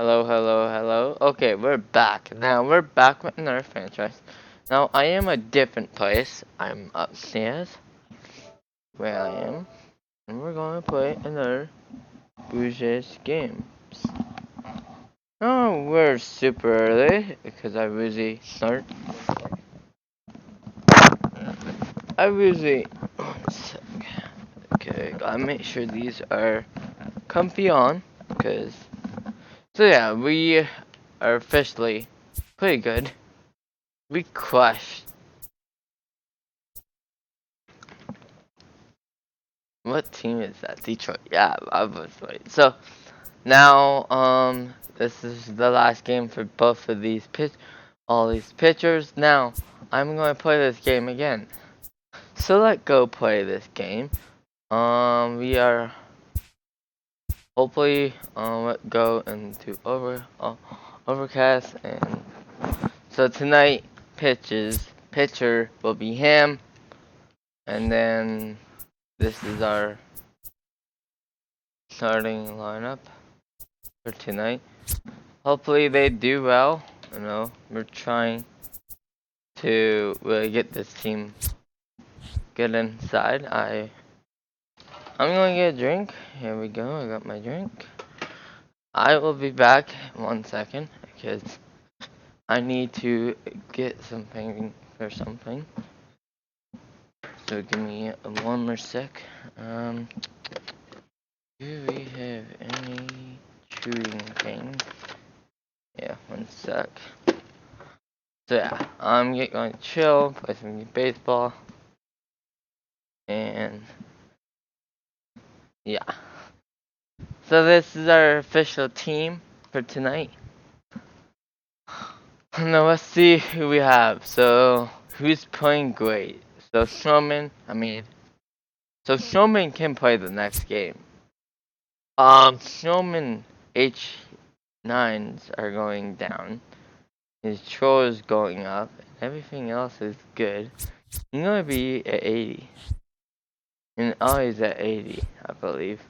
Hello, hello, hello. Okay, we're back. Now we're back with another franchise. Now I am a different place. I'm upstairs where I am, and we're gonna play another Bouget's games. Oh, we're super early because I usually start. I usually. One sec. Okay, gotta make sure these are comfy on, cause. So yeah, we are officially pretty good. We crushed. What team is that? Detroit. Yeah, I was right. So now, this is the last game for both of all these pitchers. Now, I'm gonna play this game again. So let's go play this game. We are hopefully let go into overcast, and so tonight pitcher will be him, and then this is our starting lineup for tonight. Hopefully they do well. We're trying to really get this team good inside. I'm gonna get a drink. Here we go. I got my drink. I will be back in 1 second because I need to get something or something. So give me one more sec. Do we have any chewing things? Yeah, 1 sec. So yeah, I'm going to chill, play some baseball, and yeah. So this is our official team for tonight. Now let's see who we have. So who's playing great? So Snowman can play the next game. Snowman H9s are going down. His troll is going up, and everything else is good. He's gonna be at 80. And he's at 80, I believe.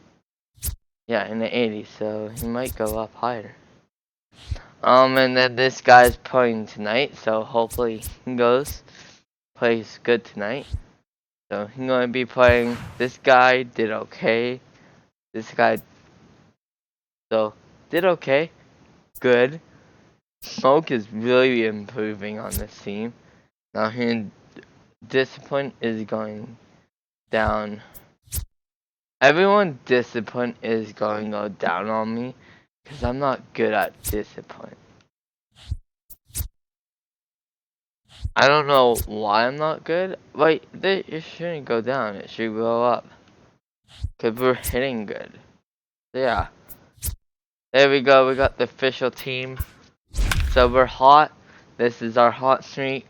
Yeah, in the 80s, so he might go up higher. And then this guy's playing tonight, so hopefully he plays good tonight. So he's gonna be playing. This guy did okay. This guy, did okay. Good. Smoke is really improving on this team. Now his discipline is going down. Everyone's discipline is going to go down on me because I'm not good at discipline. I don't know why I'm not good. Wait, it shouldn't go down. It should go up. Because we're hitting good. So yeah. There we go. We got the official team. So we're hot. This is our hot streak.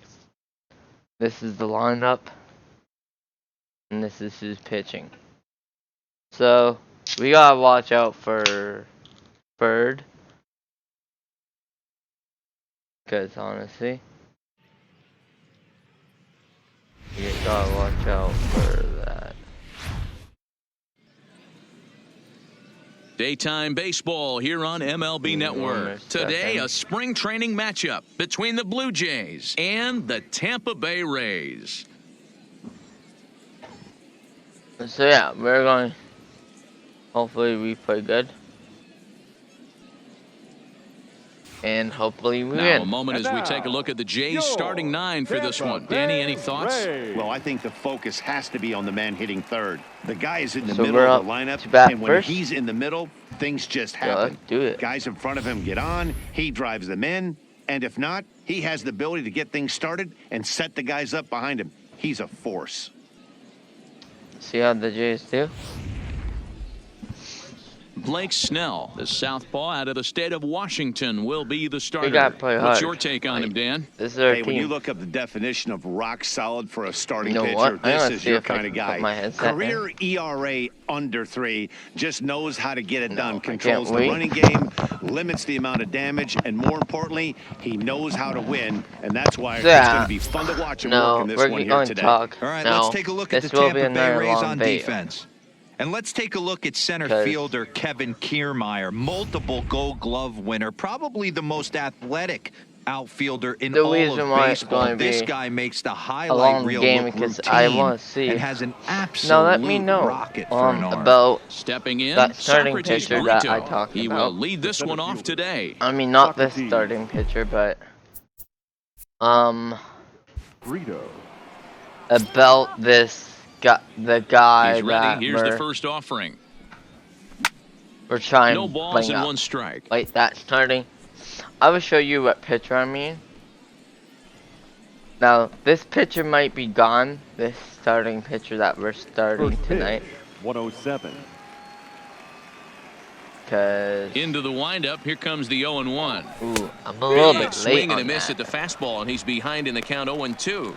This is the lineup. And this is who's pitching. So we gotta watch out for Bird. Because honestly, you gotta watch out for that. Daytime baseball here on MLB Network. Today, a spring training matchup between the Blue Jays and the Tampa Bay Rays. So yeah, we're going. Hopefully we play good. And hopefully we win. Now, a moment as we take a look at the Jays starting nine for this one. Danny, any thoughts? Well, I think the focus has to be on the man hitting third. The guy is in the So middle of the lineup, and when he's in the middle, things just happen. Let's do it. Guys in front of him get on, he drives them in, and if not, he has the ability to get things started and set the guys up behind him. He's a force. See how the Jays do? Blake Snell, the southpaw out of the state of Washington, will be the starter. We gotta play hard. What's your take on him, Dan? This is our Hey, team. when you look up the definition of rock solid for a starting You know pitcher, what? this is your kind of guy. Career Career ERA under 3, just knows how to get it done. I Controls can't the wait. running game, limits the amount of damage, and more importantly, he knows how to win, and that's why it's going to be fun to watch him work in this one here today. Talk. All right, no, let's take a look at the this will be Tampa Bay another Rays long on video. defense. And let's take a look at center 'Cause- fielder Kevin Kiermaier, multiple Gold Glove winner, probably the most athletic outfielder in The all reason of why it's baseball. going to This be guy makes the a highlight long reel game look because routine I want to see. and has an Now absolute let me know rocket for an arm. about Stepping in, that starting Socrates pitcher that I Brito. talked He about. will lead this one off today. I mean, not this Socrates. starting pitcher, but Brito. about this guy, the guy He's that ready. Here's the first offering. we're trying No to balls bring and up. 1 strike. Like that starting. I will show you what pitcher I mean. Now, this pitcher might be gone. This starting pitcher that we're starting First tonight. pitch, 107. Because, Into the windup. Here comes the 0-1. ooh, I'm a little bit late Swing and a on miss that. at the fastball, and he's behind in the count 0-2.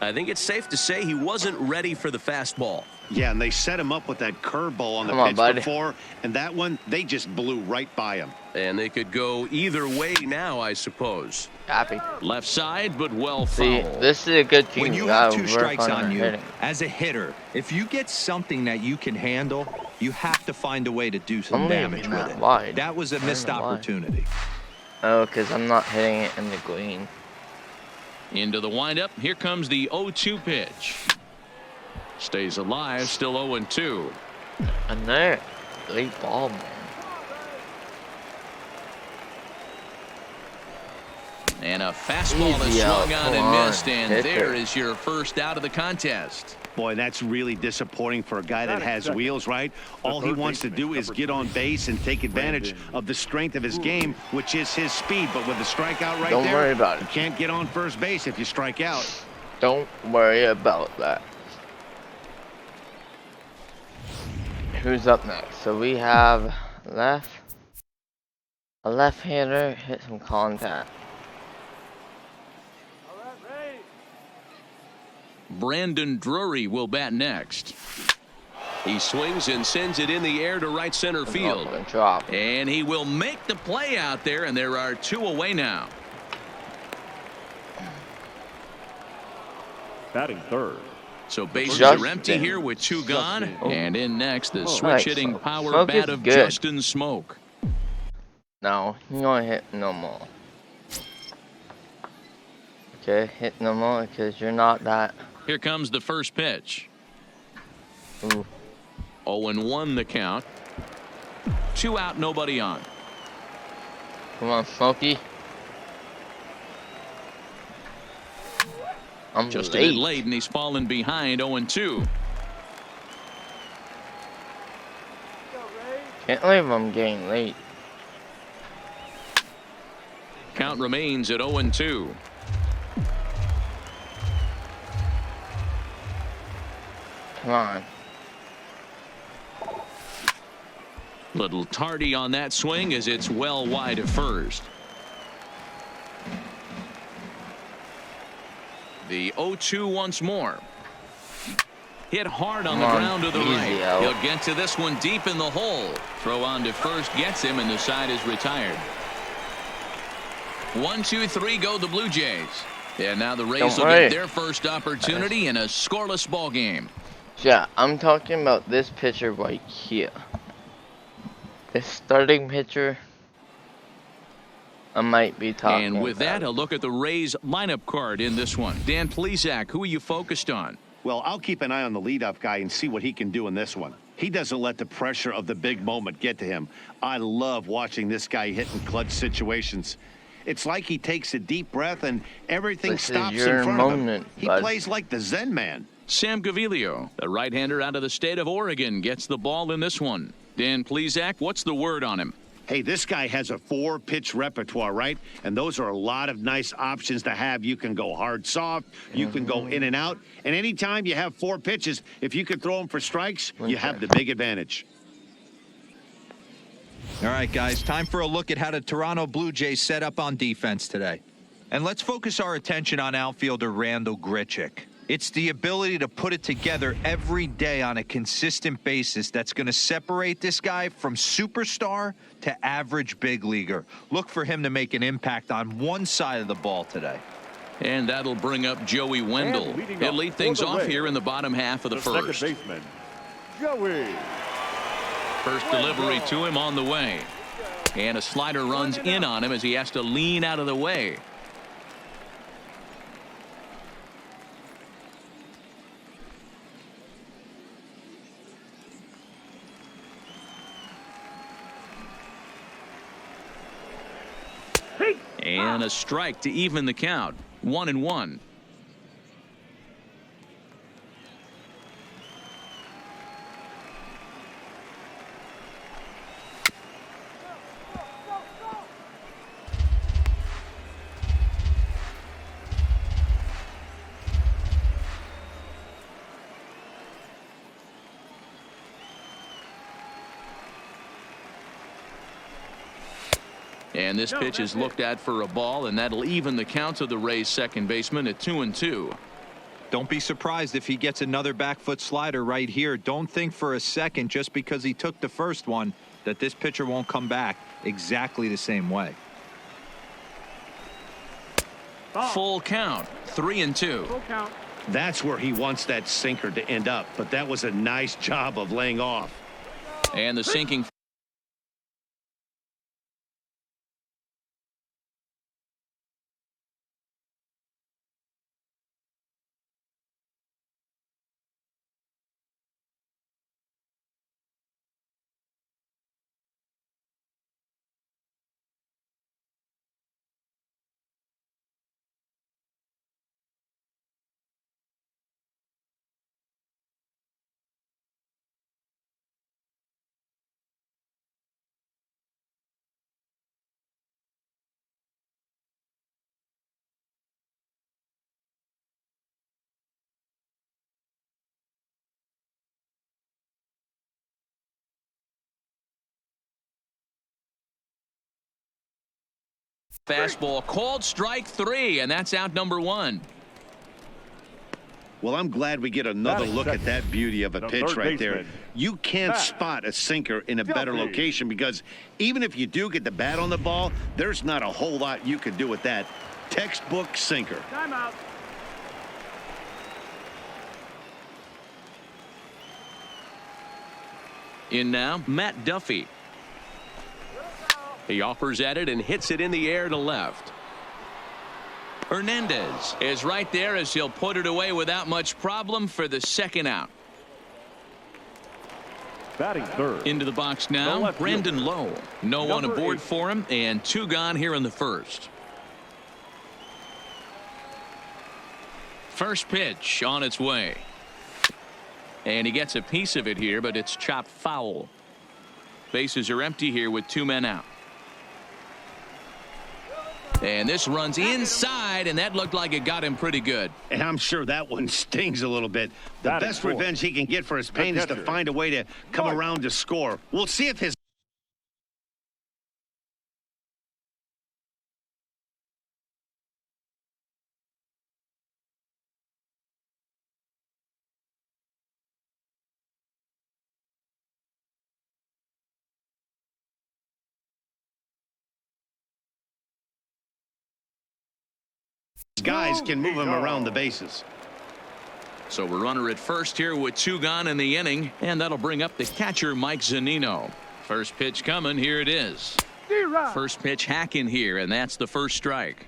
I think it's safe to say he wasn't ready for the fastball. Yeah, and they set him up with that curveball on the Come on, pitch bud. before, and that one, they just blew right by him. And they could go either way now, I suppose. Happy. Left side, but well See, foul. this is a good team. When you gotta have 2 work strikes our on you, hitting. as a hitter, if you get something that you can handle, you have to find a way to do some I'm leaving damage that with it. wide. That was a I don't missed know why. opportunity. Oh, because I'm not hitting it in the green. Into the windup. Here comes the 0-2 pitch. Stays alive. Still 0-2. And there, late ball, man. And a fastball is Easy out. swung on Come and on, missed. And hit there it. is your first out of the contest. Boy, that's really disappointing for a guy that Batting has second, wheels, right? All he third wants to baseman, do is number get on 3, base and take advantage Brandon. of the strength of his game, which is his speed. But with the strikeout right Don't there, worry about you it. can't get on first base if you strike out. Don't worry about that. Who's up next? So we have a left-hander hit some contact. Brandon Drury will bat next. He swings and sends it in the air to right center field. Oh, drop. And he will make the play out there, and there are 2 away now. Batting third. So bases Justin. are empty here with 2 gone. Justin. And in next, the Oh. switch Nice. hitting power Smoke bat is of good. Justin Smoke. No, you don't hit no more. Okay, hit no more because you're not that. Here comes the first pitch. Ooh. 0-1 the count. 2 out, nobody on. Come on, Smokey. I'm Just a late. bit late, and he's fallen behind 0-2. Can't believe I'm getting late. Count remains at 0-2. Come on. Little tardy on that swing as it's well wide of first. The 0-2 once more. Hit hard on the Come on, ground to the easy right. out. He'll get to this one deep in the hole. Throw on to first gets him, and the side is retired. 1, 2, 3 go the Blue Jays. And now the Rays Don't will worry. get their first opportunity in a scoreless ball game. Yeah, I'm talking about this pitcher right here. This starting pitcher, I might be talking And with that, about. a look at the Rays lineup card in this one. Dan Plesac, who are you focused on? Well, I'll keep an eye on the leadoff guy and see what he can do in this one. He doesn't let the pressure of the big moment get to him. I love watching this guy hit in clutch situations. It's like he takes a deep breath and everything This is stops your in front of him. moment, He bud. plays like the Zen man. Sam Gaviglio, the right-hander out of the state of Oregon, gets the ball in this one. Dan Plesac, what's the word on him? Hey, this guy has a 4-pitch repertoire, right? And those are a lot of nice options to have. You can go hard, soft. You can go in and out. And anytime you have 4 pitches, if you can throw them for strikes, you have the big advantage. All right, guys, time for a look at how the Toronto Blue Jays set up on defense today. And let's focus our attention on outfielder Randal Grichuk. It's the ability to put it together every day on a consistent basis that's going to separate this guy from superstar to average big leaguer. Look for him to make an impact on one side of the ball today. And that'll bring up Joey Wendell. And leading He'll up lead for things the off Rays, here in the bottom half of the first. Second baseman, Joey. First delivery to him on the way. And a slider runs in on him as he has to lean out of the way. And a strike to even the count. 1-1. And this pitch is looked at for a ball, and that'll even the count of the Rays' second baseman at 2-2. Don't be surprised if he gets another back foot slider right here. Don't think for a second, just because he took the first one, that this pitcher won't come back exactly the same way. Full count, 3-2. Full count. That's where he wants that sinker to end up, but that was a nice job of laying off. And the sinking fastball called strike 3, and that's out number 1. Well, I'm glad we get another look at that beauty of a pitch right there. You can't Back. spot a sinker in a better Guilty. location, because even if you do get the bat on the ball, there's not a whole lot you could do with that. Textbook sinker. Timeout. In now, Matt Duffy. He offers at it and hits it in the air to left. Hernandez is right there as he'll put it away without much problem for the second out. Batting third. Into the box The now, left Brandon fielder. Lowe. No one Number aboard 8. for him, and 2 gone here in the first. First pitch on its way. And he gets a piece of it here, but it's chopped foul. Bases are empty here with 2 men out. And this runs inside, and that looked like it got him pretty good. And I'm sure that one stings a little bit. The Batting best fourth. revenge he can get for his pain is to catcher. find a way to come Mark. around to score. We'll see if his guys can move him around the bases. So we're runner at first here with 2 gone in the inning, and that'll bring up the catcher, Mike Zunino. First pitch coming, here it is. First pitch hacking here, and that's the first strike.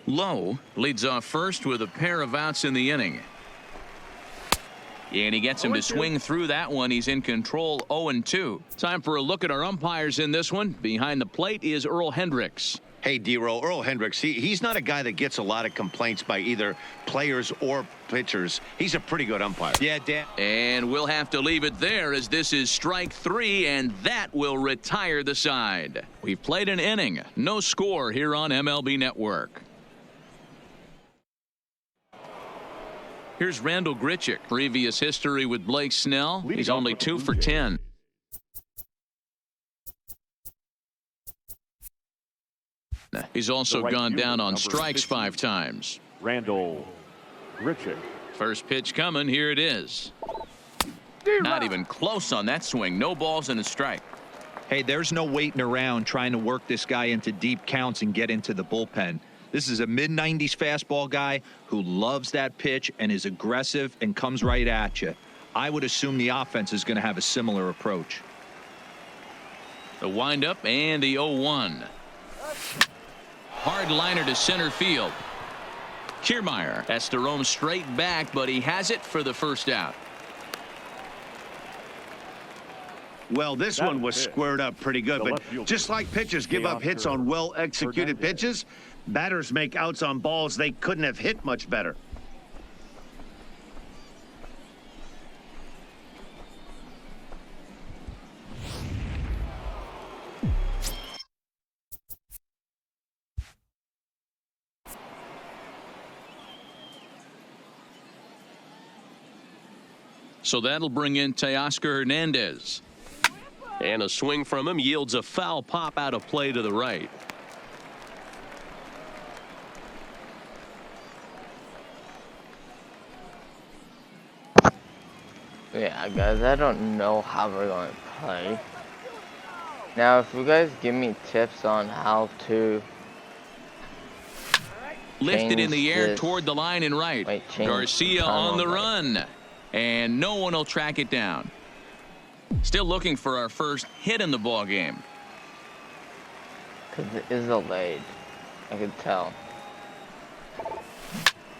Lowe leads off first with a pair of outs in the inning. And he gets him to swing through that one. He's in control, 0-2. Time for a look at our umpires in this one. Behind the plate is Earl Hendricks. Hey, D-Roll, Earl Hendricks, he's not a guy that gets a lot of complaints by either players or pitchers. He's a pretty good umpire. Yeah, Dan. And we'll have to leave it there as this is strike 3, and that will retire the side. We've played an inning. No score here on MLB Network. Here's Randall Grichuk. Previous history with Blake Snell. Leading He's off only with the 2 Blue for Jays. 10. He's also The right gone fielder, down on number strikes 15. 5 times. Randall Grichuk. First pitch coming. Here it is. Not even close on that swing. No balls and a strike. Hey, there's no waiting around trying to work this guy into deep counts and get into the bullpen. This is a mid-90s fastball guy who loves that pitch and is aggressive and comes right at you. I would assume the offense is going to have a similar approach. The windup and the 0-1. Hard liner to center field. Kiermaier has to roam straight back, but he has it for the first out. Well, this one was squared up pretty good, but just like pitchers give up hits on well-executed pitches, batters make outs on balls they couldn't have hit much better. So that'll bring in Teoscar Hernandez. And a swing from him yields a foul pop out of play to the right. Yeah, guys, I don't know how we're going to play. Now, if you guys give me tips on how to Lifted in the air this. toward the line and right. Wait, change Garcia the on the tunnel, run. And no one will track it down. Still looking for our first hit in the ball game. because it is delayed. I could tell.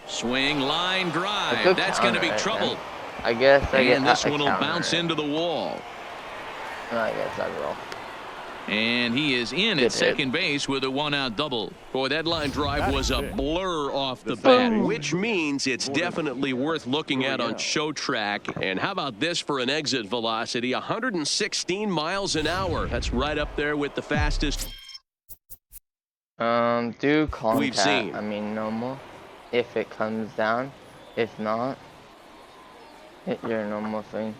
Swing, line, drive. That's going to be trouble. I guess I get And this a one will counter. bounce into the wall. I guess I will. And he is in Good at second base with a one-out double. Boy, that line drive was a blur off the bat. Which means it's definitely worth looking at on Show Track. And how about this for an exit velocity? 116 miles an hour. That's right up there with the fastest. Do contact. We've seen. I mean, normal. If it comes down. If not, hit your normal thing.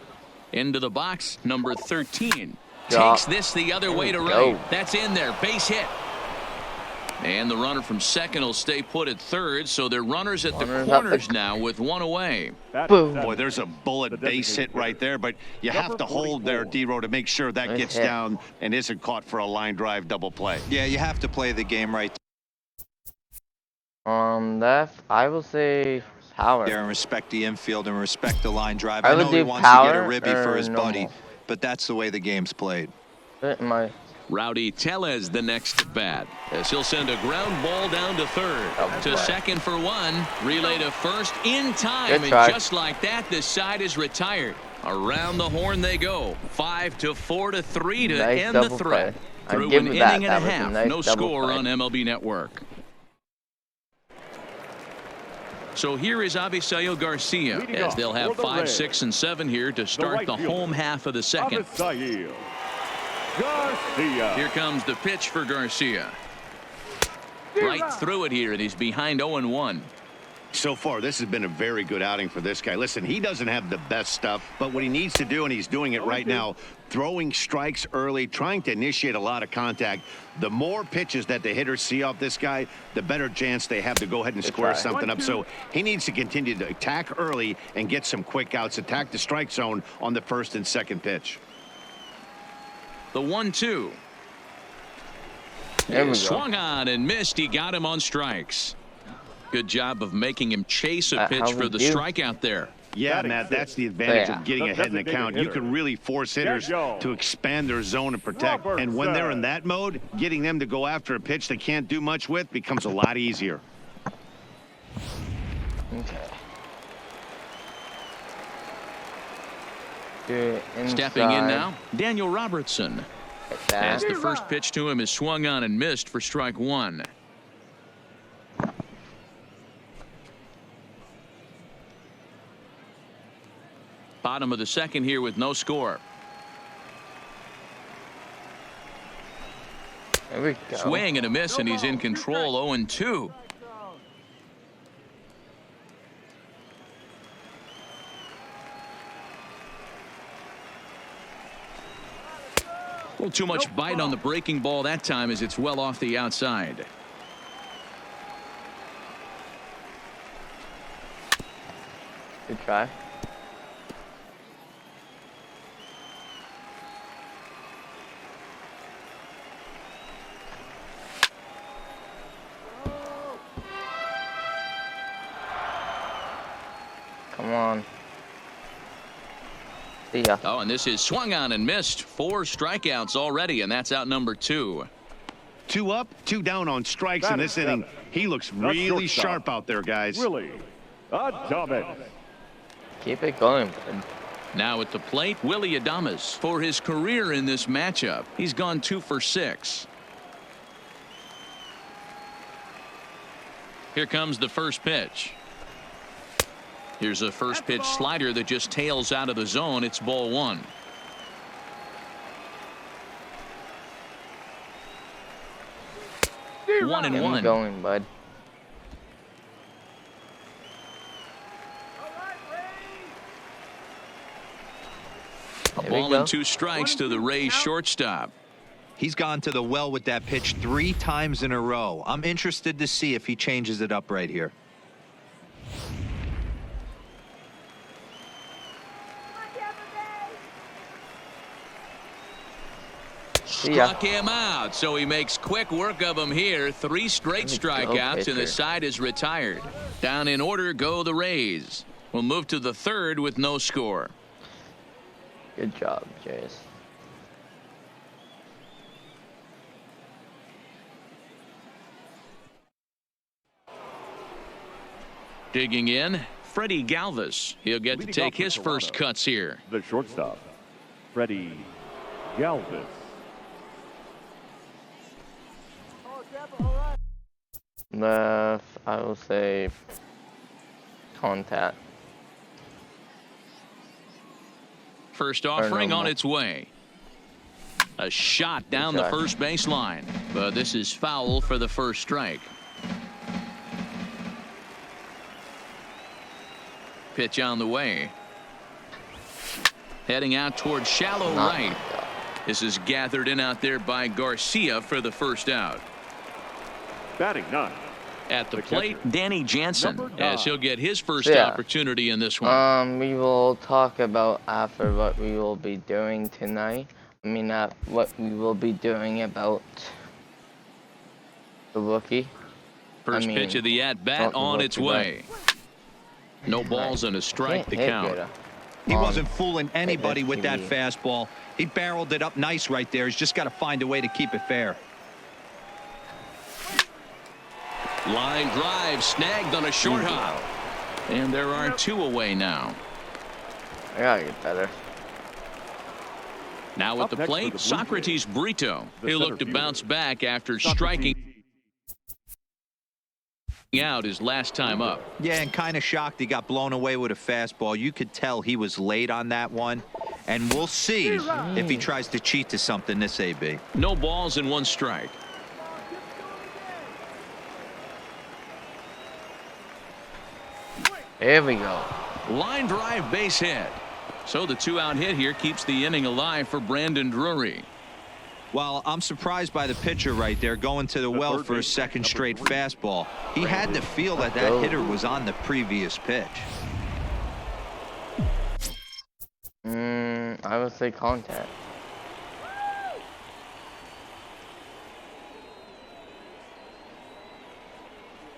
Into the box, number 13. Drop. Takes this the other way to we right. go. That's in there. Base hit. And the runner from second will stay put at third, so they're runners at the Runners up corners the- now with one away. Boom. Boy, there's a bullet base hit right there, but you have to hold there, D-Row, to make sure that Nice gets hit. down and isn't caught for a line drive double play. Yeah, you have to play the game right Left, I will say power. there and respect the infield and respect the line drive. I I would know he do wants to get a power ribby for or his buddy, normal. but that's the way the game's played. Hit my Rowdy Tellez the next at bat, as he'll send a ground ball down to third. Double To play. second for one. Relay to first in time. Good And try. just like that, the side is retired. Around the horn they go. 5-4-3 to Nice end the double threat. play. I Through give an you that. inning and a That was a half. nice No double score play. on MLB Network. So here is Avisail Garcia, Leading as off they'll have for the 5, Reds, 6, and 7 here to start right the fielder, home half of the second. Avisail Garcia. Here comes the pitch for Garcia. Right through it here, and he's behind 0-1. So far, this has been a very good outing for this guy. Listen, he doesn't have the best stuff, but what he needs to do, and he's doing it right now, throwing strikes early, trying to initiate a lot of contact. The more pitches that the hitters see off this guy, the better chance they have to go ahead and square try. something up. So he needs to continue to attack early and get some quick outs, attack the strike zone on the first and second pitch. The 1-2. There we go. Swung on and missed. He got him on strikes. Good job of making him chase a How pitch for we the do? strikeout there. Yeah, Batting Matt, fifth. that's the advantage Yeah. of getting The ahead in the designated count. You hitter. can really force hitters Daniel to expand their zone and protect. And when they're in that mode, getting them to go after a pitch they can't do much with becomes a lot easier. Okay. Do it Stepping in inside, now, Daniel Robertson. like that. As the first pitch to him is swung on and missed for strike one. Bottom of the second here with no score. There we go. Swing and a miss, and he's in control. 0-2. A little too much bite on the breaking ball that time, as it's well off the outside. Good try. Come on. See ya. Oh, and this is swung on and missed. 4 strikeouts already, and that's out number 2. 2 up, 2 down on strikes in this inning. He looks really sharp out there, guys. Willie Adames. Keep it going, bud. Now at the plate, Willie Adames. For his career in this matchup, he's gone 2 for 6. Here comes the first pitch. Here's a first pitch slider that just tails out of the zone. It's ball 1. One and Keep one. it going, bud. A There we ball go. and 2 strikes to the Rays shortstop. He's gone to the well with that pitch 3 times in a row. I'm interested to see if he changes it up right here. See ya. Struck him out, so he makes quick work of him here. 3 straight There we go, strikeouts, and the pitcher. side is retired. Down in order go the Rays. We'll move to the 3rd with no score. Good job, Jace. Digging in, Freddie Galvis. He'll get to Leading take off for his first Toronto. cuts here. The shortstop, Freddie Galvis. I will say contact. First offering no on more. its way. A shot down the try. first baseline, but this is foul for the first strike. Pitch on the way. Heading out towards shallow Not right. This is gathered in out there by Garcia for the first out. Batting 9. At the The plate, catcher, Danny Jansen, number as 9. he'll get his first Yeah. opportunity in this one. We will talk about after what we will be doing tonight. I mean, what we will be doing about the rookie. First mean, pitch of the at-bat not the on rookie, its way. No balls and a strike Can't to hit count. good. He on wasn't fooling anybody with that TV. fastball. He barreled it up nice right there. He's just got to find a way to keep it fair. Line drive snagged on a short hop. And there are 2 away now. I gotta get better. Now at Up the next for the plate, Blue Socrates Brito. the He'll look center to bounce fielder. back after Socrates. striking out his last time up. Yeah, and kind of shocked he got blown away with a fastball. You could tell he was late on that one. And we'll see if he tries to cheat to something this AB. No balls and 1 strike. Here we go. Line drive base hit. So the 2-out hit here keeps the inning alive for Brandon Drury. Well, I'm surprised by the pitcher right there going to the well third for a baseman, second number straight 3. fastball. He had to feel that go. hitter was on the previous pitch. I would say contact.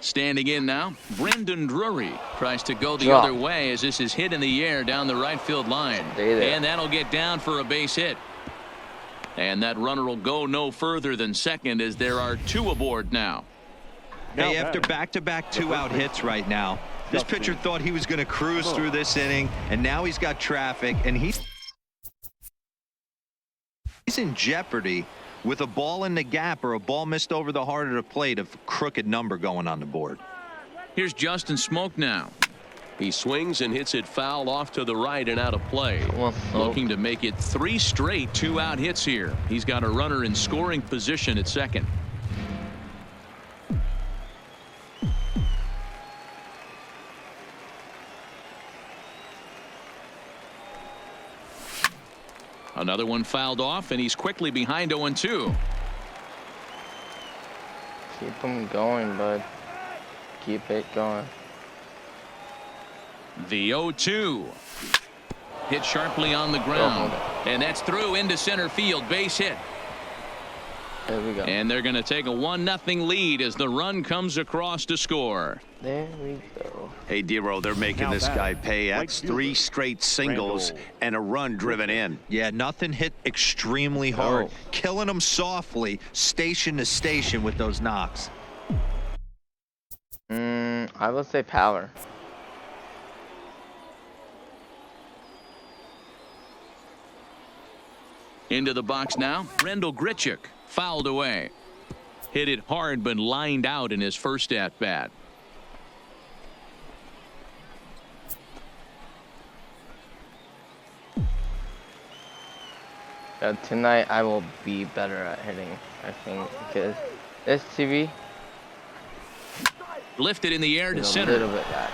Standing in now, Brandon Drury tries to go the Drop. other way as this is hit in the air down the right field line. Stay there. And that'll get down for a base hit. And that runner will go no further than second as there are 2 aboard now. Hey, Now after batting, back-to-back the 2-out first hits right now, this Justin pitcher thought he was going to cruise through this inning, and now he's got traffic, and he's in jeopardy with a ball in the gap or a ball missed over the heart of the plate of crooked number going on the board. Here's Justin Smoke now. He swings and hits it foul off to the right and out of play. Well, Looking to make it 3 straight 2-out hits here. He's got a runner in scoring position at second. Another one fouled off, and he's quickly behind 0-2. Keep them going, bud. Keep it going. The 0-2. Hit sharply on the ground. And that's through into center field. Base hit. There we go. And they're going to take a 1-0 lead as the run comes across to score. There we go. Hey, Dero, they're making Now this batting, guy pay. right That's fielder, 3 straight singles Randall and a run driven in. Yeah, nothing hit extremely hard. Oh. Killing them softly, station to station with those knocks. I will say power. Into the box now, Randall Grichuk fouled away. Hit it hard but lined out in his first at bat. Tonight I will be better at hitting, I think, because this TV Lifted in the air to is a center. little bit bad.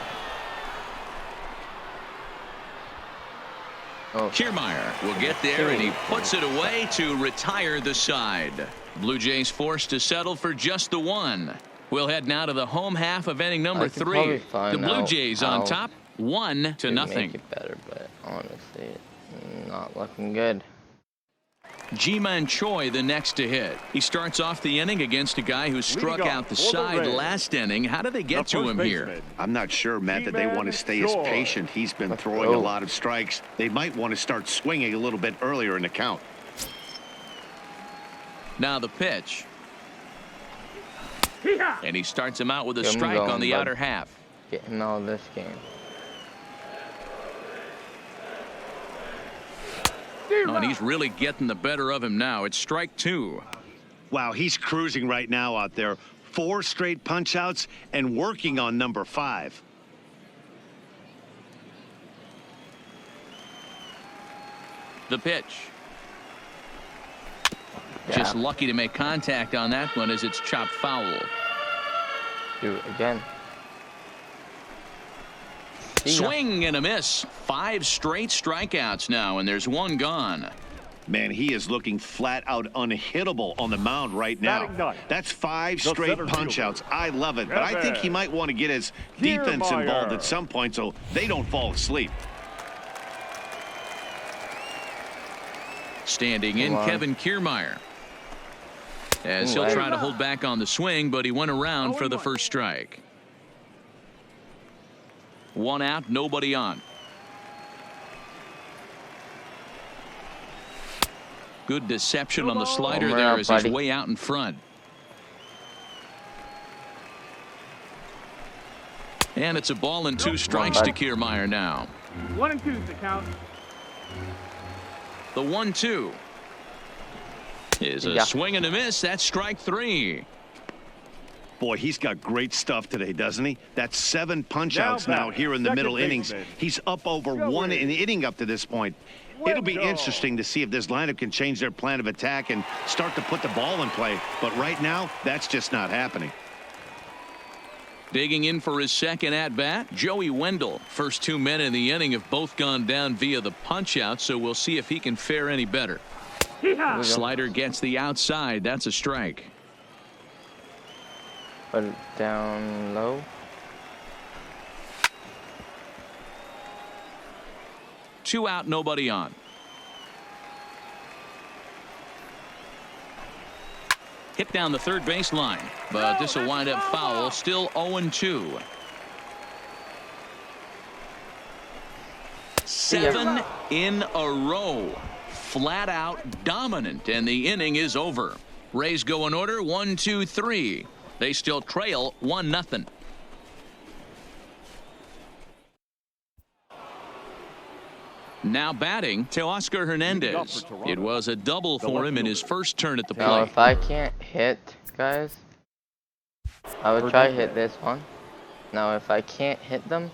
Oh, Kiermaier will get there, and he puts it away to retire the side. Blue Jays forced to settle for just the one. We'll head now to the home half of inning number I could 3. probably The find Blue out Jays on how top, 1-0. to make it better, but honestly, not looking good. Ji-Man Choi the next to hit. He starts off the inning against a guy who struck Leading out off the for the side Reds, last inning. How do they get the to first him here? baseman, I'm not sure, Matt, that they want to stay as Ji-Man Choi. patient. He's been Let's throwing a go. lot of strikes. They might want to start swinging a little bit earlier in the count. Now the pitch. And he starts him out with a Get him strike going, on the bud. outer half. Get him out of this game. Oh, and he's really getting the better of him now. It's strike 2. Wow, he's cruising right now out there. 4 straight punch outs and working on number 5. The pitch. Yeah. Just lucky to make contact on that one as it's chopped foul. Do it again. See ya. Swing and a miss. 5 straight strikeouts now, and there's 1 gone. Man, he is looking flat out unhittable on the mound right now. Batting ninth, That's 5 the straight center punch fielder, outs. I love it, but I think he Kevin might want to get his defense involved Kiermaier. at some point so they don't fall asleep. Standing in, Come on. Kevin Kiermaier. As Ooh, he'll I- try to hold back on the swing, but he went around for the first strike. 1 out, nobody on. Good deception on the slider Homer there out, as he's buddy. way out in front. And it's a ball and 2 strikes to Kiermaier now. 1 and 2's the count. The 1-2 is a Yeah. swing and a miss. That's strike 3. Boy, he's got great stuff today, doesn't he? That's 7 punch Now outs now batting, here in the second middle innings. baseman, He's up over Joey 1 inning up to this point. It'll be Wendell. interesting to see if this lineup can change their plan of attack and start to put the ball in play. But right now, that's just not happening. Digging in for his second at-bat, Joey Wendell. First 2 men in the inning have both gone down via the punch-out, so we'll see if he can fare any better. Here we go. Slider gets the outside. That's a strike. Put it down low. 2 out, nobody on. Hit down the third base line, but this will wind up foul. Still 0-2. 7 in a row. Flat out dominant, and the inning is over. Rays go in order 1, 2, 3. They still trail 1-0. Now batting, Teoscar Hernandez. It was a double for him in his first turn at the Now, plate. if I can't hit, guys, I would try hit this one. Now, if I can't hit them,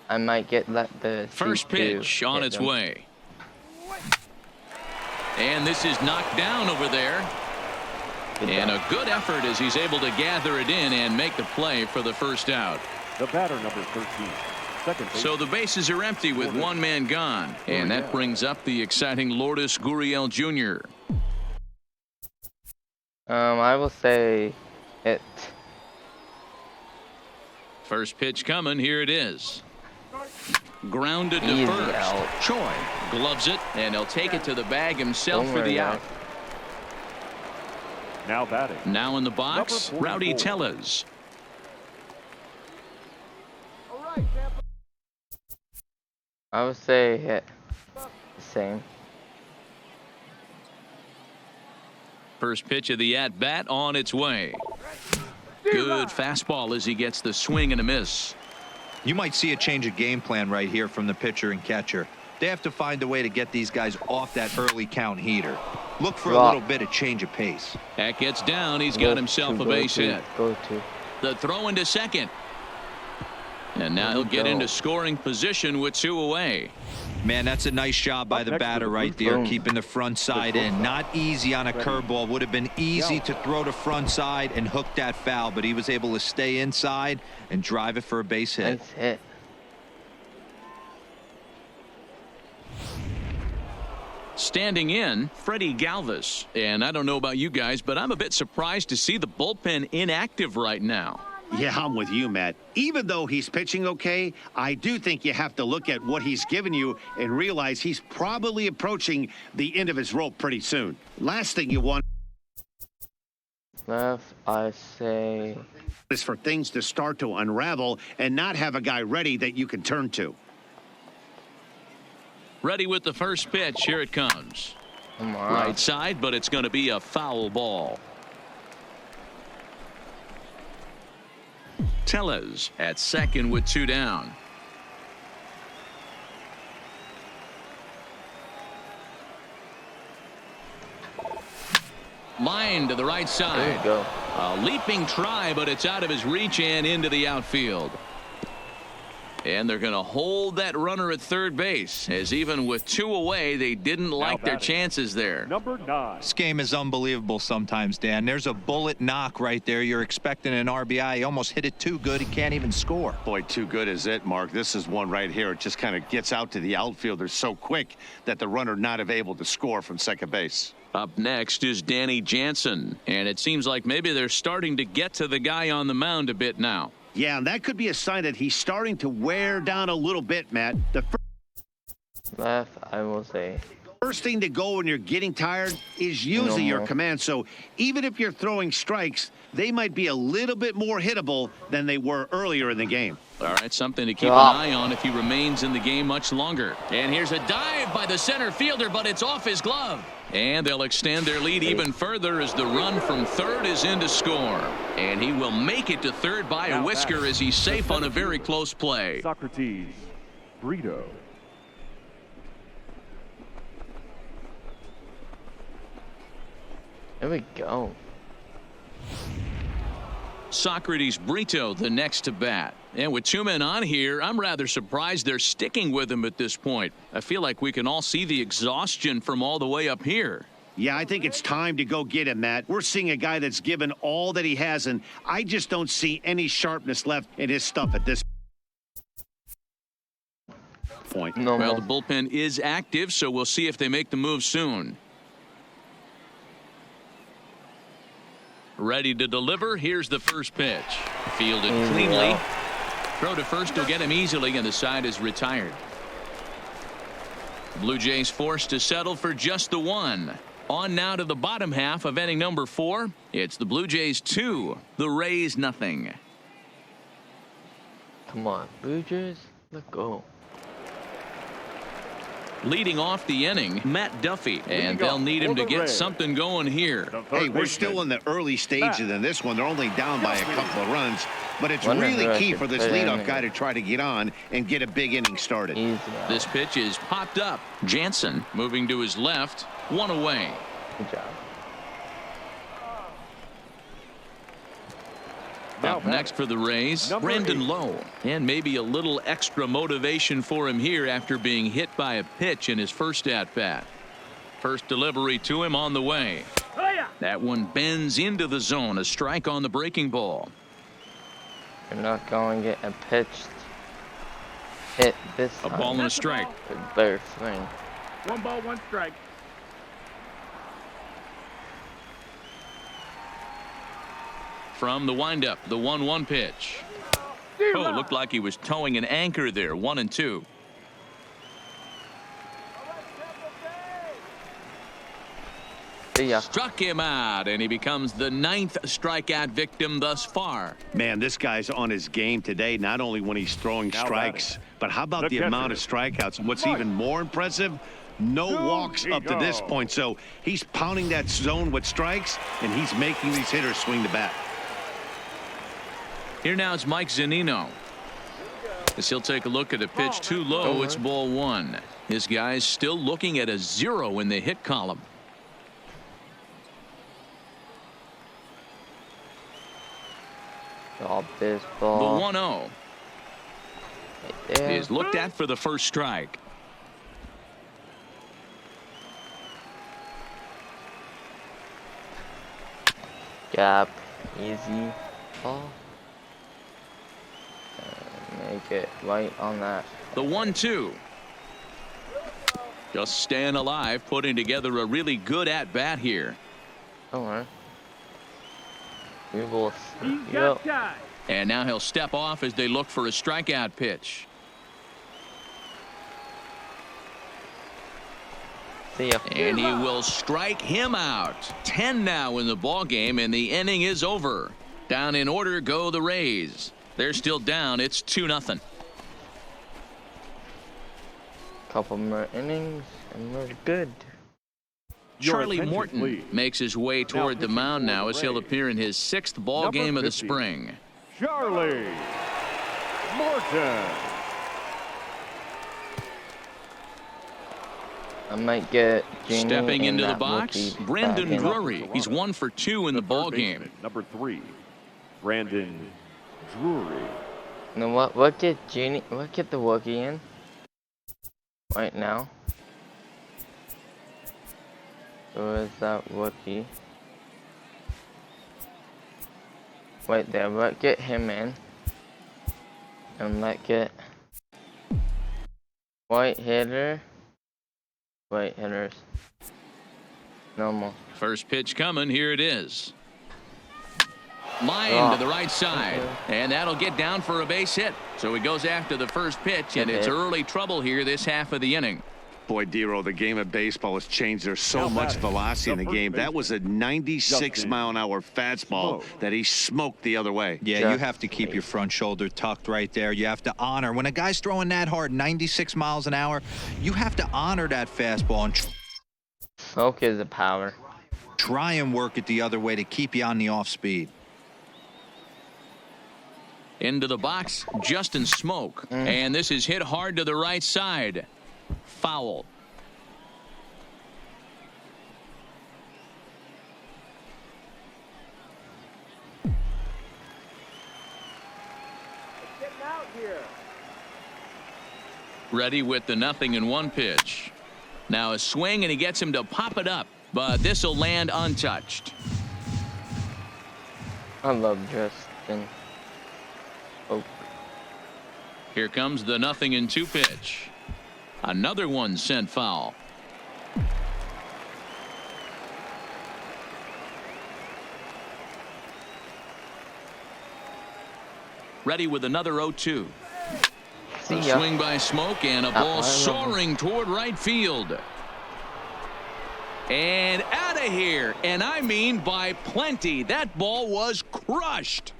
I might let the First C2 pitch on hit its them. way. And this is knocked down over there. Good And job. a good effort as he's able to gather it in and make the play for the first out. The batter, number 13. Second base. So the bases are empty with 1 man gone. And that brings up the exciting Lourdes Gurriel Jr. I will say hit. First pitch coming. Here it is. Grounded to Easy first. out. Choi gloves it, and he'll take it to the bag himself Don't for worry, the guys. out. Now batting. Now in the box, Number Rowdy 44. Tellez. All right, I would say hit the same. First pitch of the at-bat on its way. Good fastball as he gets the swing and a miss. You might see a change of game plan right here from the pitcher and catcher. They have to find a way to get these guys off that early count heater. Look for a little bit of change of pace. That gets down. He's got himself a base hit. Go to. The throw into second. And now he'll get into scoring position with 2 away. Man, that's a nice job by the batter right there, keeping the front side in. Not easy on a curveball. Would have been easy to throw the front side and hook that foul, but he was able to stay inside and drive it for a base hit. Nice hit. Standing in, Freddie Galvis. And I don't know about you guys, but I'm a bit surprised to see the bullpen inactive right now. Yeah, I'm with you, Matt. Even though he's pitching okay, I do think you have to look at what he's given you and realize he's probably approaching the end of his rope pretty soon. Last thing you want Left, I say. is for things to start to unravel and not have a guy ready that you can turn to. Ready with the first pitch. Here it comes. Come on. Right side, but it's going to be a foul ball. Tellez at second with 2 down. Line to the right side. There you go. A leaping try, but it's out of his reach and into the outfield. And they're going to hold that runner at third base, as even with 2 away, they didn't like their chances there. Number 9. This game is unbelievable sometimes, Dan. There's a bullet knock right there. You're expecting an RBI. He almost hit it too good. He can't even score. Boy, too good is it, Mark. This is one right here. It just kind of gets out to the outfielder so quick that the runner not able to score from second base. Up next is Danny Jansen, and it seems like maybe they're starting to get to the guy on the mound a bit now. Yeah, and that could be a sign that he's starting to wear down a little bit, Matt. The Left, I will say. first thing to go when you're getting tired is usually your command. So even if you're throwing strikes, they might be a little bit more hittable than they were earlier in the game. All right, something to keep an eye on if he remains in the game much longer. And here's a dive by the center fielder, but it's off his glove. And they'll extend their lead even further as the run from third is in to score. And he will make it to third by a whisker as he's safe on a very close play. Socrates Brito. There we go. Socrates Brito the next to bat. And with 2 men on here, I'm rather surprised they're sticking with him at this point. I feel like we can all see the exhaustion from all the way up here. Yeah, I think it's time to go get him, Matt. We're seeing a guy that's given all that he has, and I just don't see any sharpness left in his stuff at this point. No Well, more. the bullpen is active, so we'll see if they make the move soon. Ready to deliver. Here's the first pitch. Fielded cleanly. Throw to first will get him easily, and the side is retired. Blue Jays forced to settle for just the 1. On now to the bottom half of inning number 4. It's the Blue Jays 2, the Rays nothing. Come on, Blue Jays. Let's go. Leading off the inning, Matt Duffy, and they'll need him to get something going here. Hey, we're still in the early stages in this one. They're only down by a couple of runs, but it's really key for this leadoff guy to try to get on and get a big inning started. Easy. This pitch is popped up. Jansen moving to his left, 1 away. Good job. Up next for the Rays, Brandon Lowe. And maybe a little extra motivation for him here after being hit by a pitch in his first at-bat. First delivery to him on the way. That one bends into the zone. A strike on the breaking ball. You're not going to get a pitched hit this time. A ball and a strike. A better swing. 1 ball, 1 strike. From the windup, the 1-1 pitch. Oh, looked like he was towing an anchor there. 1-2. See ya. Struck him out, and he becomes the 9th strikeout victim thus far. Man, this guy's on his game today, not only when he's throwing strikes, but how about the amount of strikeouts? And what's even more impressive, no walks up to this point. So he's pounding that zone with strikes, and he's making these hitters swing the bat. Here now is Mike Zunino. As he'll take a look at a pitch too low, it's ball 1. This guy's still looking at a 0 in the hit column. Drop this The ball. 1-0 Right there. is looked at for the first strike. Gap. Easy ball. Make it right on that. The 1-2. Just staying alive, putting together a really good at-bat here. Don't worry. We will see. He's Yep. got time. And now he'll step off as they look for a strikeout pitch. See ya. And he will strike him out. 10 now in the ball game, and the inning is over. Down in order go the Rays. They're still down. It's 2-0. Couple more innings and we're good. Your Charlie attention, Morton please. makes his way toward the pitching mound for now the as he'll Rays. appear in his 6th ball Number game of the 50. spring. Charlie Morton. I might get Genie Stepping and into the that box, rookie Brandon back in. Drury. He's 1 for 2 in the ball Third game. baseman, number 3, Brandon Drury. You know what? What get Genie? What get the rookie in? Right now. Who is that rookie? Right there. Let get him in. And let get white hitter. White hitters. No more. First pitch coming. Here it is. Line to the right side. And that'll get down for a base hit. So he goes after the first pitch, and Good it's hit. early trouble here this half of the inning. Boy, Dero, the game of baseball has changed. There's so Now much batting, velocity in the the first game. That was a 96 Justin mile an hour fastball Smoke. that he smoked the other way. Yeah, Just you have to keep your front shoulder tucked right there. You have to honor. When a guy's throwing that hard, 96 miles an hour, you have to honor that fastball and Smoke is a power. try and work it the other way to keep you on the off speed. Into the box, Justin Smoke. And this is hit hard to the right side. Foul. Getting out here. Ready with the 0-1 pitch. Now a swing, and he gets him to pop it up. But this will land untouched. I love Justin. Oh, Here comes the 0-2 pitch. Another one sent foul. Ready with another 0-2. see A ya. swing by Smoke, and a ball I love soaring toward right field. And out of here. And I mean by plenty. That ball was crushed.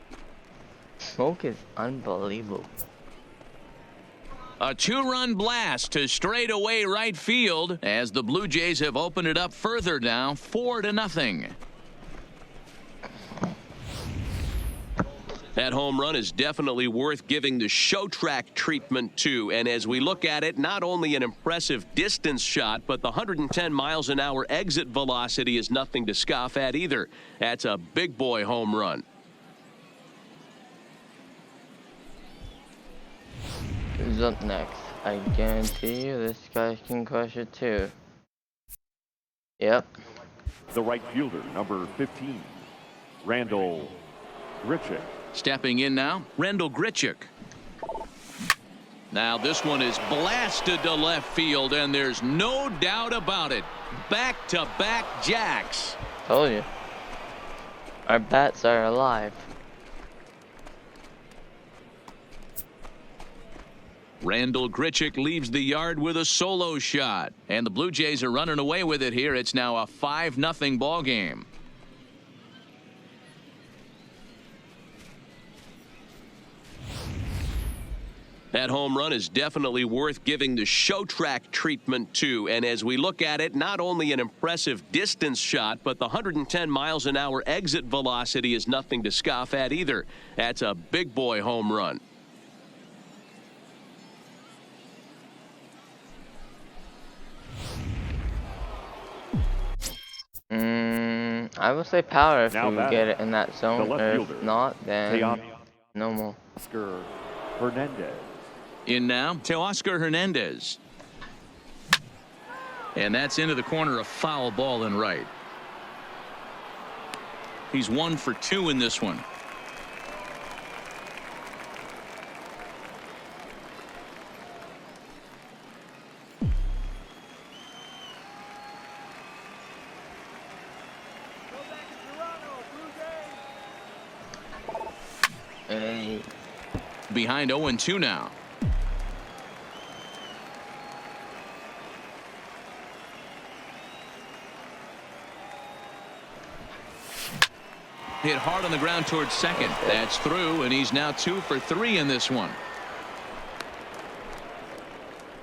Smoke is unbelievable. A 2-run blast to straightaway right field as the Blue Jays have opened it up further now, 4-0. That home run is definitely worth giving the show track treatment to. And as we look at it, not only an impressive distance shot, but the 110 miles an hour exit velocity is nothing to scoff at either. That's a big boy home run. Who's up next? I guarantee you this guy can crush it too. Yep. The right fielder, number 15, Randall Grichuk. Stepping in now, Randall Grichuk. Now this one is blasted to left field, and there's no doubt about it. Back-to-back jacks. Told you. Our bats are alive. Randall Grichuk leaves the yard with a solo shot. And the Blue Jays are running away with it here. It's now a 5-0 ball game. That home run is definitely worth giving the show track treatment to. And as we look at it, not only an impressive distance shot, but the 110 miles an hour exit velocity is nothing to scoff at either. That's a big boy home run. I would say power if Now you batting, get it in that zone. left Or if fielder, not, then Teoscar no more. Hernandez. In now, Teoscar Hernandez. And that's into the corner, a foul ball and right. He's 1 for 2 in this one. Hey. Behind 0-2 now. Hit hard on the ground towards second. That's through, and he's now 2 for 3 in this one.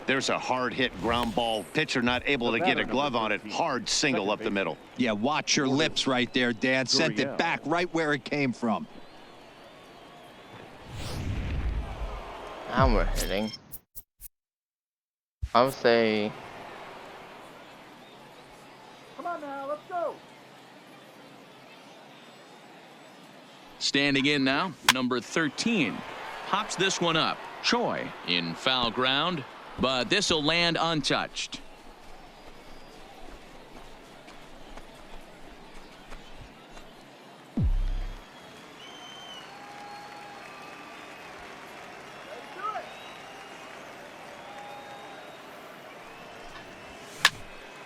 There's a hard hit ground ball. Pitcher not able to get a glove on it. Hard single up the middle. Yeah, watch your lips right there, Dan. Sent it back right where it came from. Now we're hitting. I would say. Come on now, let's go. Standing in now, number 13. Pops this one up. Choi in foul ground, but this will land untouched.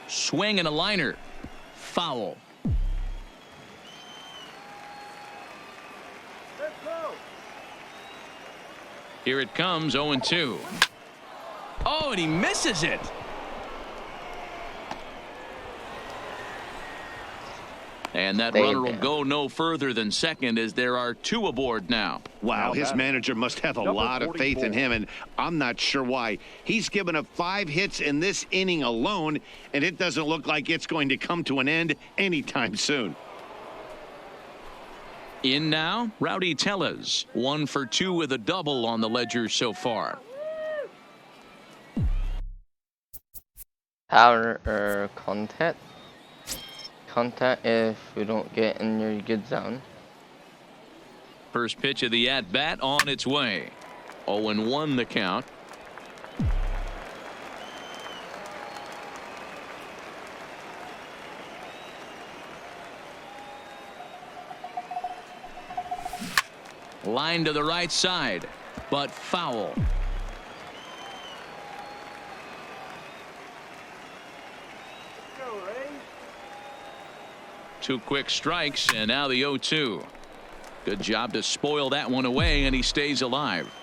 Swing and a liner. Foul. Here it comes, 0-2. Oh, and he misses it. And that runner will go no further than second as there are 2 aboard now. Wow, his manager must have a lot of faith in him, and I'm not sure why. He's given up 5 hits in this inning alone, and it doesn't look like it's going to come to an end anytime soon. In now, Rowdy Tellez, 1 for 2 with a double on the ledger so far. Power or contact. Contact if we don't get in your good zone. First pitch of the at-bat on its way. 0-1 the count. Line to the right side, but foul. Two quick strikes, and now the 0-2. Good job to spoil that one away, and he stays alive.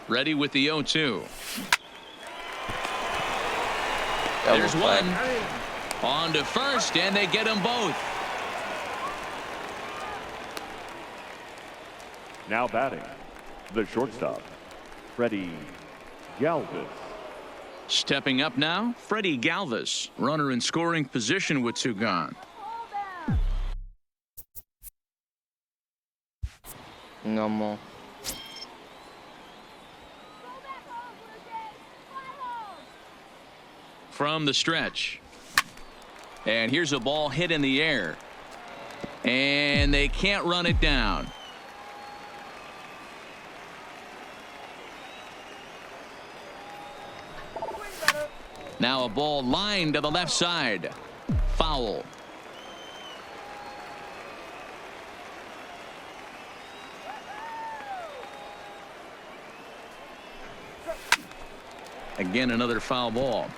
Ready with the 0-2. There's one. On to first, and they get them both. Now batting, the shortstop, Freddie Galvis. Stepping up now, Freddie Galvis, runner in scoring position with 2 gone. No more. From the stretch. And here's a ball hit in the air. And they can't run it down. Now a ball lined to the left side. Foul. Again, another foul ball.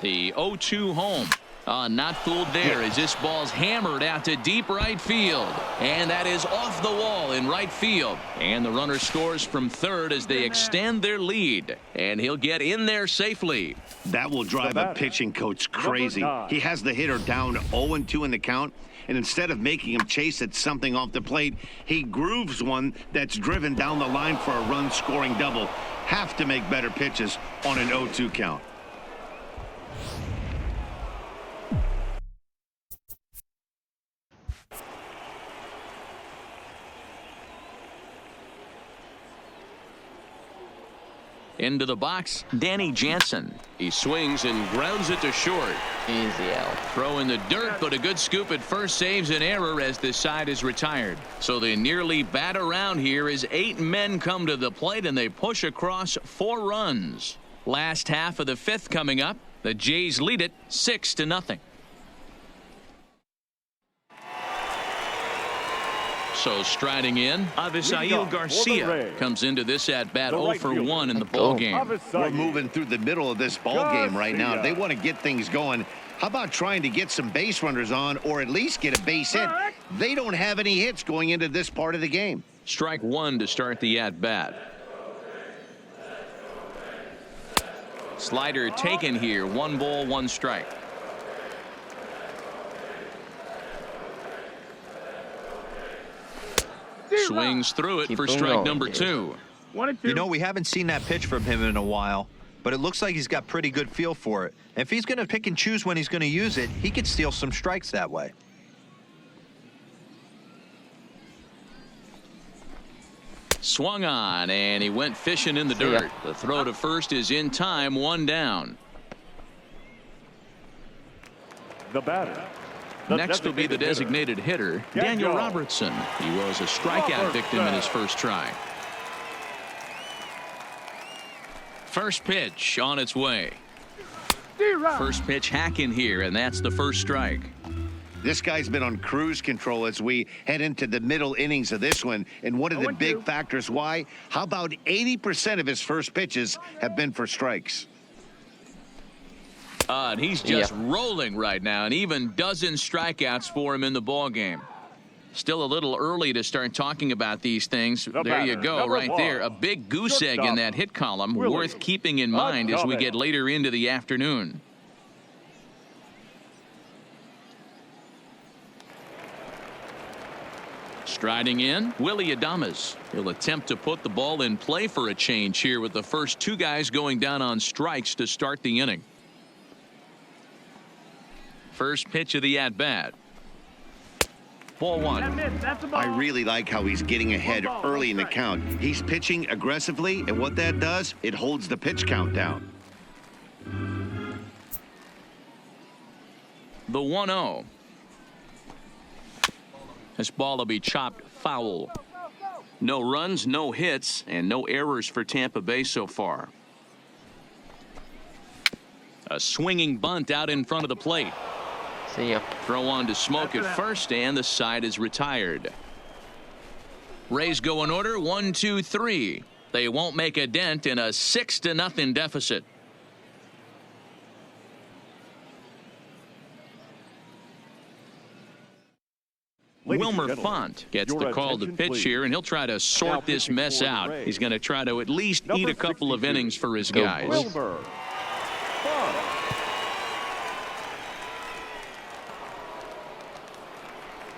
The 0-2 home. Not fooled there as this ball's hammered out to deep right field. And that is off the wall in right field. And the runner scores from third as they extend their lead. And he'll get in there safely. That will drive a pitching coach crazy. He has the hitter down 0-2 in the count. And instead of making him chase at something off the plate, he grooves one that's driven down the line for a run-scoring double. Have to make better pitches on an 0-2 count. Into the box, Danny Jansen. He swings and grounds it to short. Easy out. Throw in the dirt, but a good scoop at first saves an error as the side is retired. So they nearly bat around here as 8 men come to the plate and they push across 4 runs. Last half of the 5th coming up. The Jays lead it 6-0. So striding in, Avisail Garcia comes into this at bat 0 for 1 in the ball game. We're moving through the middle of this ball game right now. If they want to get things going, how about trying to get some base runners on or at least get a base hit? They don't have any hits going into this part of the game. Strike 1 to start the at bat. Slider taken here. 1 ball, 1 strike. Swings through it for strike number 2. You know, we haven't seen that pitch from him in a while, but it looks like he's got pretty good feel for it. If he's going to pick and choose when he's going to use it, he could steal some strikes that way. Swung on, and he went fishing in the dirt. The throw to first is in time, 1 down. The batter. Next will be the designated hitter, Daniel Robertson. He was a strikeout victim in his first try. First pitch on its way. First pitch hack in here, and that's the first strike. This guy's been on cruise control as we head into the middle innings of this one. And one of the big factors why, how about 80% of his first pitches have been for strikes? And he's just rolling right now, and even dozen strikeouts for him in the ball game. Still a little early to start talking about these things. There you go, right there. A big goose egg in that hit column, worth keeping in mind as we get later into the afternoon. Striding in, Willy Adames. He'll attempt to put the ball in play for a change here with the first 2 guys going down on strikes to start the inning. First pitch of the at-bat. Ball 1. I really like how he's getting ahead early in the count. He's pitching aggressively, and what that does, it holds the pitch count down. The 1-0. This ball will be chopped foul. No runs, no hits, and no errors for Tampa Bay so far. A swinging bunt out in front of the plate. See ya. Throw on to Smoke at first, and the side is retired. Rays go in order, 1, 2, 3. They won't make a dent in a 6-0 deficit. Wilmer Font gets the call to pitch here, and he'll try to sort this mess out. He's going to try to at least eat a couple of innings for his guys. Wilmer Font.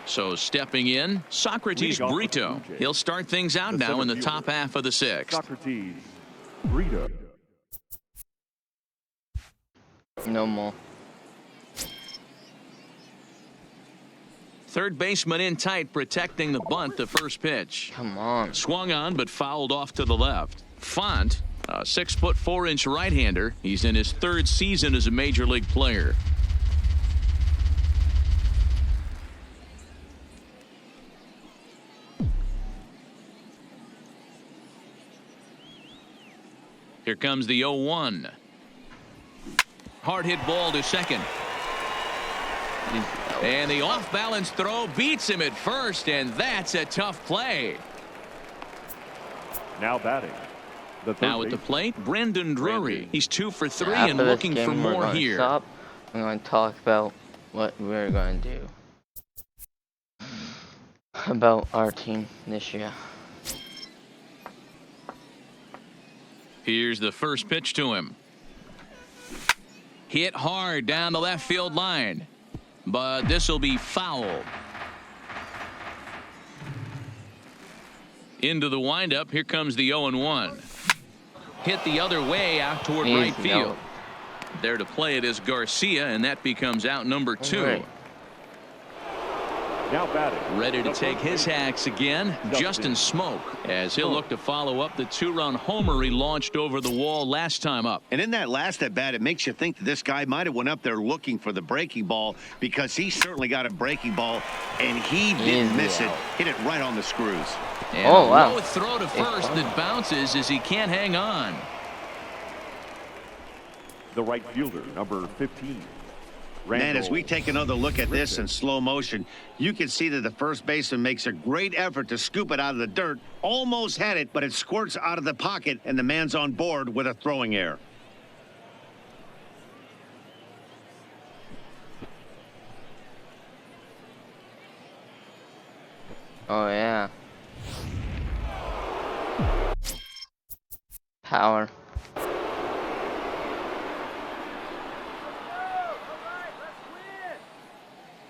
So stepping in, Socrates Brito. He'll start things out now in the top half of the 6th. Socrates Brito. No more. Third baseman in tight, protecting the bunt, the first pitch. Come on. Swung on, but fouled off to the left. Font, a 6'4" right-hander. He's in his 3rd season as a major league player. Here comes the 0-1. Hard hit ball to second. And the off-balance throw beats him at first, and that's a tough play. Now batting, Now at the plate, Brandon Drury. He's 2 for 3 After and this looking game, for we're more gonna here. Stop. I'm going to talk about what we're going to do about our team this year. Here's the first pitch to him. Hit hard down the left field line, but this will be foul. Into the windup. Here comes the 0-1. Hit the other way out toward Easy, right field. no. There to play it is Garcia, and that becomes out number 2. Right. Now batting. Ready to take his hacks again, Justin Smoke, as he'll look to follow up the 2-run homer he launched over the wall last time up. And in that last at bat, it makes you think that this guy might have went up there looking for the breaking ball, because he certainly got a breaking ball and he didn't miss it. Hit it right on the screws. And Oh, a wow. low throw to first that bounces as he can't hang on. The right fielder, number 15. Man, as we Randall take another look at this Griffith. in slow motion, you can see that the first baseman makes a great effort to scoop it out of the dirt. Almost had it, but it squirts out of the pocket, and the man's on board with a throwing error. Oh, yeah. Power.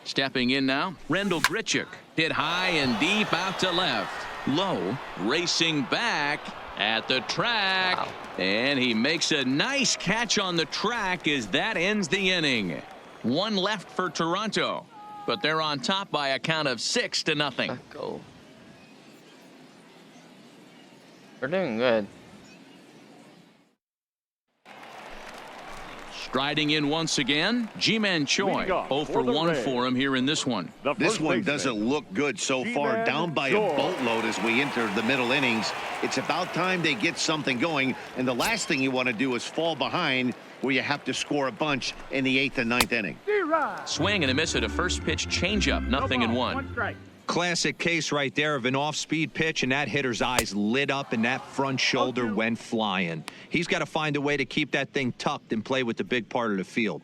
Stepping in now, Randall Grichuk. Hit high and deep out to left. Low, racing back at the track. Wow. And he makes a nice catch on the track as that ends the inning. 1 left for Toronto, but they're on top by a count of 6-0. Let's go. We're doing good. Striding in once again, Ji-Man Choi. Leading off 0 for for the 1 Rays. for him here in this one. The This first one baseman. doesn't look good so far. Ji-Man Down by Choi. a boatload as we enter the middle innings. It's about time they get something going, and the last thing you want to do is fall behind where you have to score a bunch in the 8th and 9th inning. Swing and a miss at a first pitch changeup, 0-1. Classic case right there of an off-speed pitch, and that hitter's eyes lit up and that front shoulder went flying. He's got to find a way to keep that thing tucked and play with the big part of the field.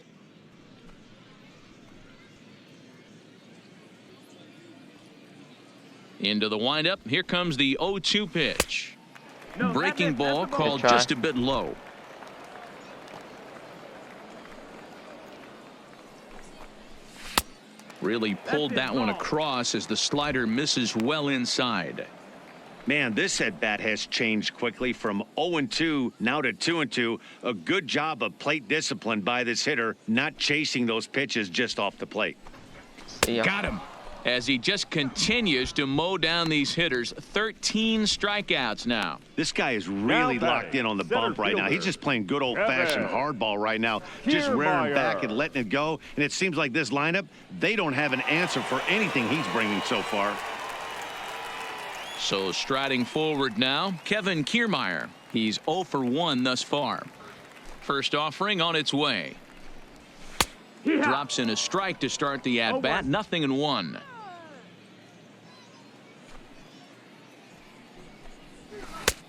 Into the windup. Here comes the 0-2 pitch. Breaking ball called Good try. just a bit low. Really pulled that one across as the slider misses well inside. Man, this at bat has changed quickly from 0-2 now to 2-2. A good job of plate discipline by this hitter, not chasing those pitches just off the plate. See ya. Got him. As he just continues to mow down these hitters. 13 strikeouts now. This guy is really Now locked in on the center bump right now. He's fielder, just playing good old-fashioned Kevin hardball right now, just rearing Kiermaier. back and letting it go. And it seems like this lineup, they don't have an answer for anything he's bringing so far. So striding forward now, Kevin Kiermaier. He's 0 for 1 thus far. First offering on its way. Drops in a strike to start the at-bat, 0-1.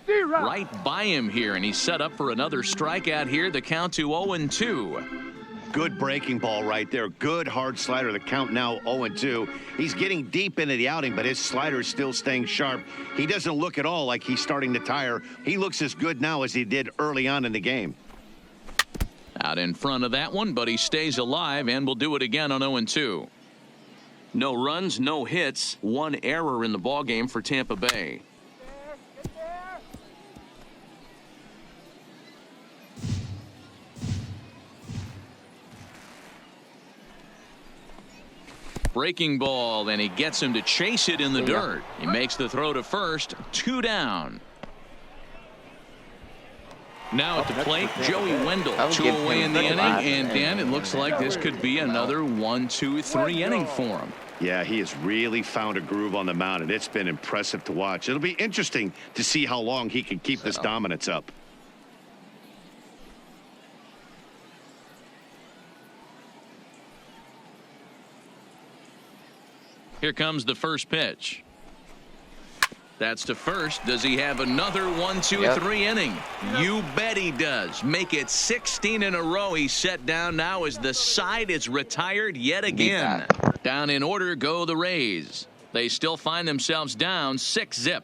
Right by him here, and he's set up for another strikeout here. The count to 0-2. Good breaking ball right there. Good hard slider. The count now 0-2. He's getting deep into the outing, but his slider is still staying sharp. He doesn't look at all like he's starting to tire. He looks as good now as he did early on in the game. Out in front of that one, but he stays alive and will do it again on 0-2. No runs, no hits, 1 error in the ballgame for Tampa Bay. Breaking ball, and he gets him to chase it in the dirt. He makes the throw to first, 2 down. Now at the plate, Joey Wendell. I would 2 give him away in the the inning, last and Dan, it inning. looks like this could be another 1, 2, 3 inning for him. Yeah, he has really found a groove on the mound, and it's been impressive to watch. It'll be interesting to see how long he can keep this dominance up. Here comes the first pitch. That's to first. Does he have another 1, 2, Yep. 3 inning? You bet he does. Make it 16 in a row. He's set down now as the side is retired yet again. Down in order go the Rays. They still find themselves down 6-0.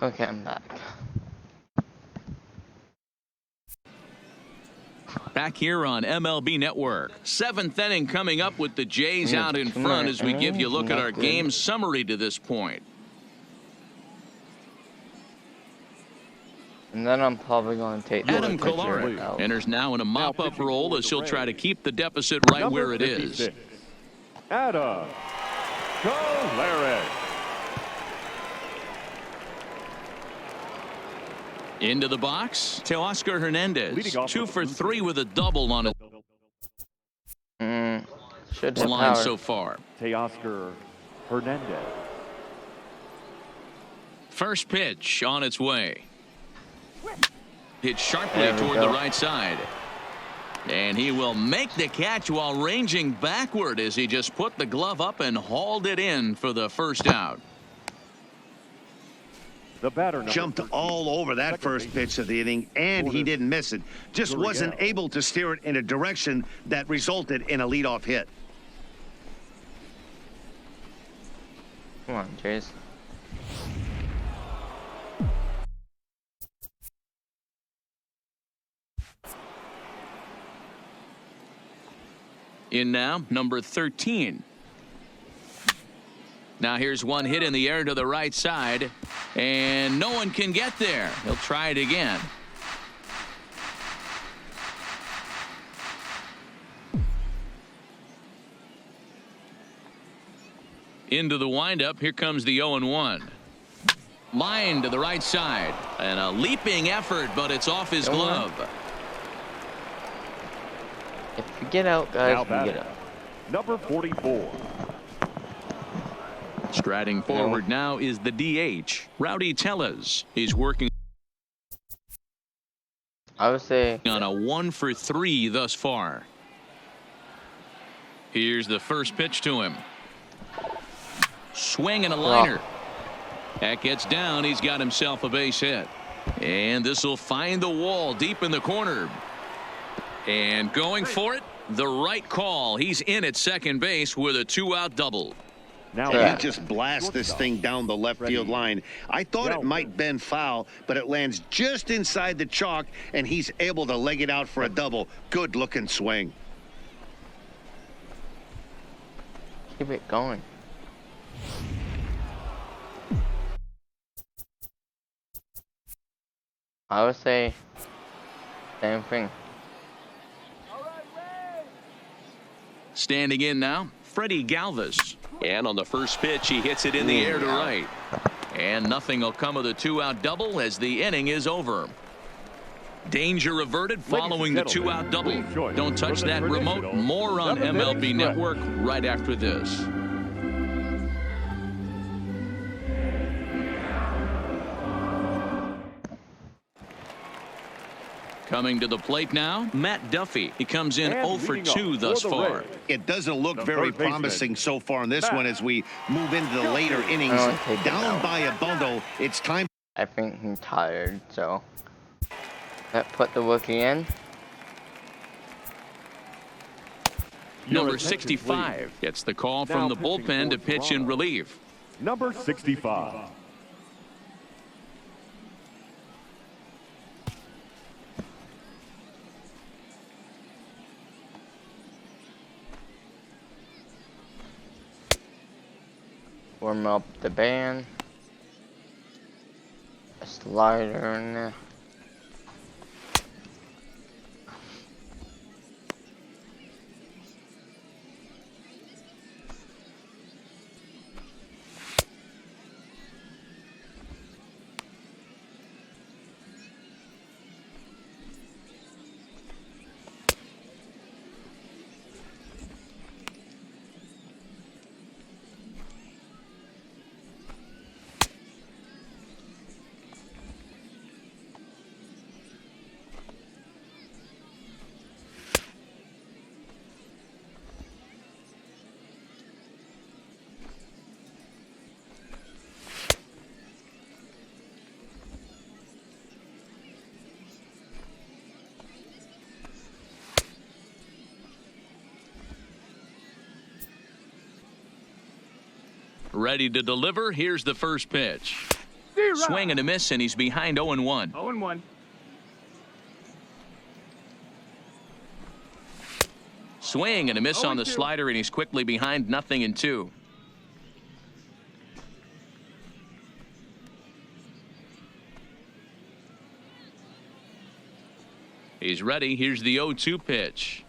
Okay, I'm back. Back here on MLB Network. 7th inning coming up with the Jays out in front as we give you a look at our game summary to this point. And then I'm probably going to take the Adam pitcher Kolarek out. enters now in a mop-up role as he'll try to keep the deficit right Number where it is. 56, Adam Kolarek. Into the box, Teoscar Hernandez. Leading off 2 with for the 3 with a double on his Should hit line power. so far. Teoscar Hernandez. First pitch on its way. Hit sharply There we toward go. the right side. And he will make the catch while ranging backward as he just put the glove up and hauled it in for the first out. The batter number Jumped 13, all over that second first baseman, pitch of the inning, and he didn't miss it. Just wasn't Gurriel. able to steer it in a direction that resulted in a leadoff hit. Come on, Jays. In now, number 13. Now here's one hit in the air to the right side, and no one can get there. He'll try it again. Into the windup. Here comes the 0-1. Line to the right side, and a leaping effort, but it's off his glove. If you get out, Now guys, we batting, get out. number 44. Striding forward now is the DH, Rowdy Tellez. He's working I would say on a 1 for 3 thus far. Here's the first pitch to him. Swing and a liner. That gets down. He's got himself a base hit. And this will find the wall deep in the corner. And going for it, the right call. He's in at second base with a 2-out double. Now And Yeah. he just blasts this thing down the left field line. I thought it might bend foul, but it lands just inside the chalk, and he's able to leg it out for a double. Good looking swing. keep it going. I would say same thing. Standing in now, Freddie Galvis. And on the first pitch, he hits it in the air to right. And nothing will come of the 2-out double as the inning is over. Danger averted following the 2-out double. Don't touch that remote. More on MLB Network right after this. Coming to the plate now, Matt Duffy. He comes in And 0 for leading off 2 thus for the far. Rays. It doesn't look The very third baseman, promising so far in this Matt one as we move into the later innings. I wanna take him Down out. by a bundle, it's time. I think he's tired, so that put the rookie in. Number attention, 65 gets the call from Now the pitching bullpen to for pitch in Toronto. relief. Number 65. Warm up the band. A slider in there. Ready to deliver. Here's the first pitch. Swing and a miss, and he's behind 0-1. 0-1. Swing and a miss on the slider, and he's quickly behind 0-2. He's ready. Here's the 0-2 pitch.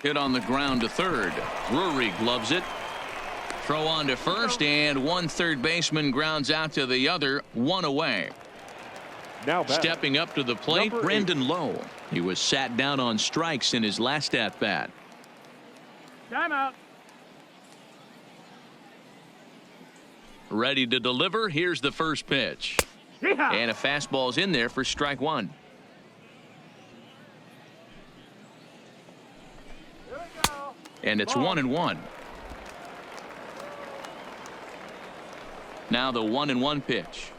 Hit on the ground to third. Drury gloves it. Throw on to first, and one third baseman grounds out to the other, one away. Now back. Stepping up to the plate, Number Brandon Lowe. He was sat down on strikes in his last at bat. Timeout. Ready to deliver. Here's the first pitch. Yeehaw. And a fastball's in there for strike one. Here we go. And it's Ball. 1-1. Now the 1-1 pitch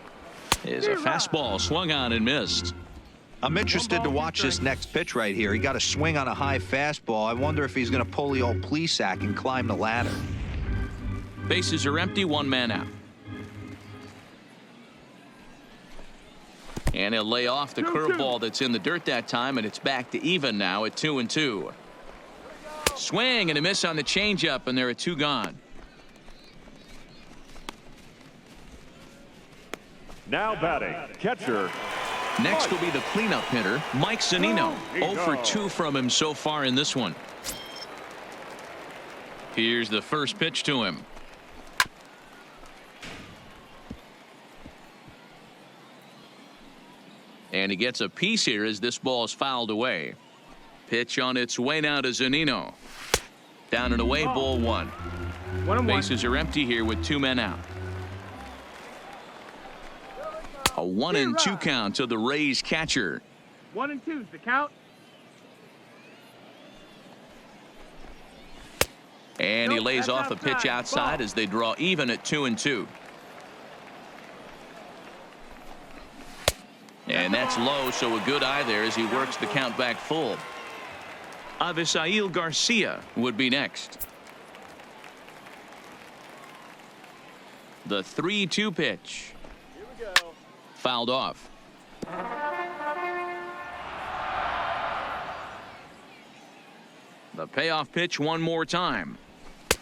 is a fastball swung on and missed. I'm interested to watch this next pitch right here. He got a swing on a high fastball. I wonder if he's going to pull the old Plesac and climb the ladder. Bases are empty, one man out. And he'll lay off the curveball that's in the dirt that time, and it's back to even now at 2-2. Swing and a miss on the changeup, and there are two gone. Now batting, catcher. Next will be the cleanup hitter, Mike Zunino. 0 for 2 from him so far in this one. Here's the first pitch to him. And he gets a piece here as this ball is fouled away. Pitch on its way now to Zunino. Down and away, ball one. 1-1. Bases are empty here with two men out. A 1-2 count to the Rays catcher. 1-2's the count. And he Nope, lays that's off a pitch outside. outside Ball. as they draw even at 2-2. And that's low, so a good eye there as he works the count back full. Avisail Garcia would be next. The 3-2 pitch. Here we go. Fouled off. The payoff pitch one more time.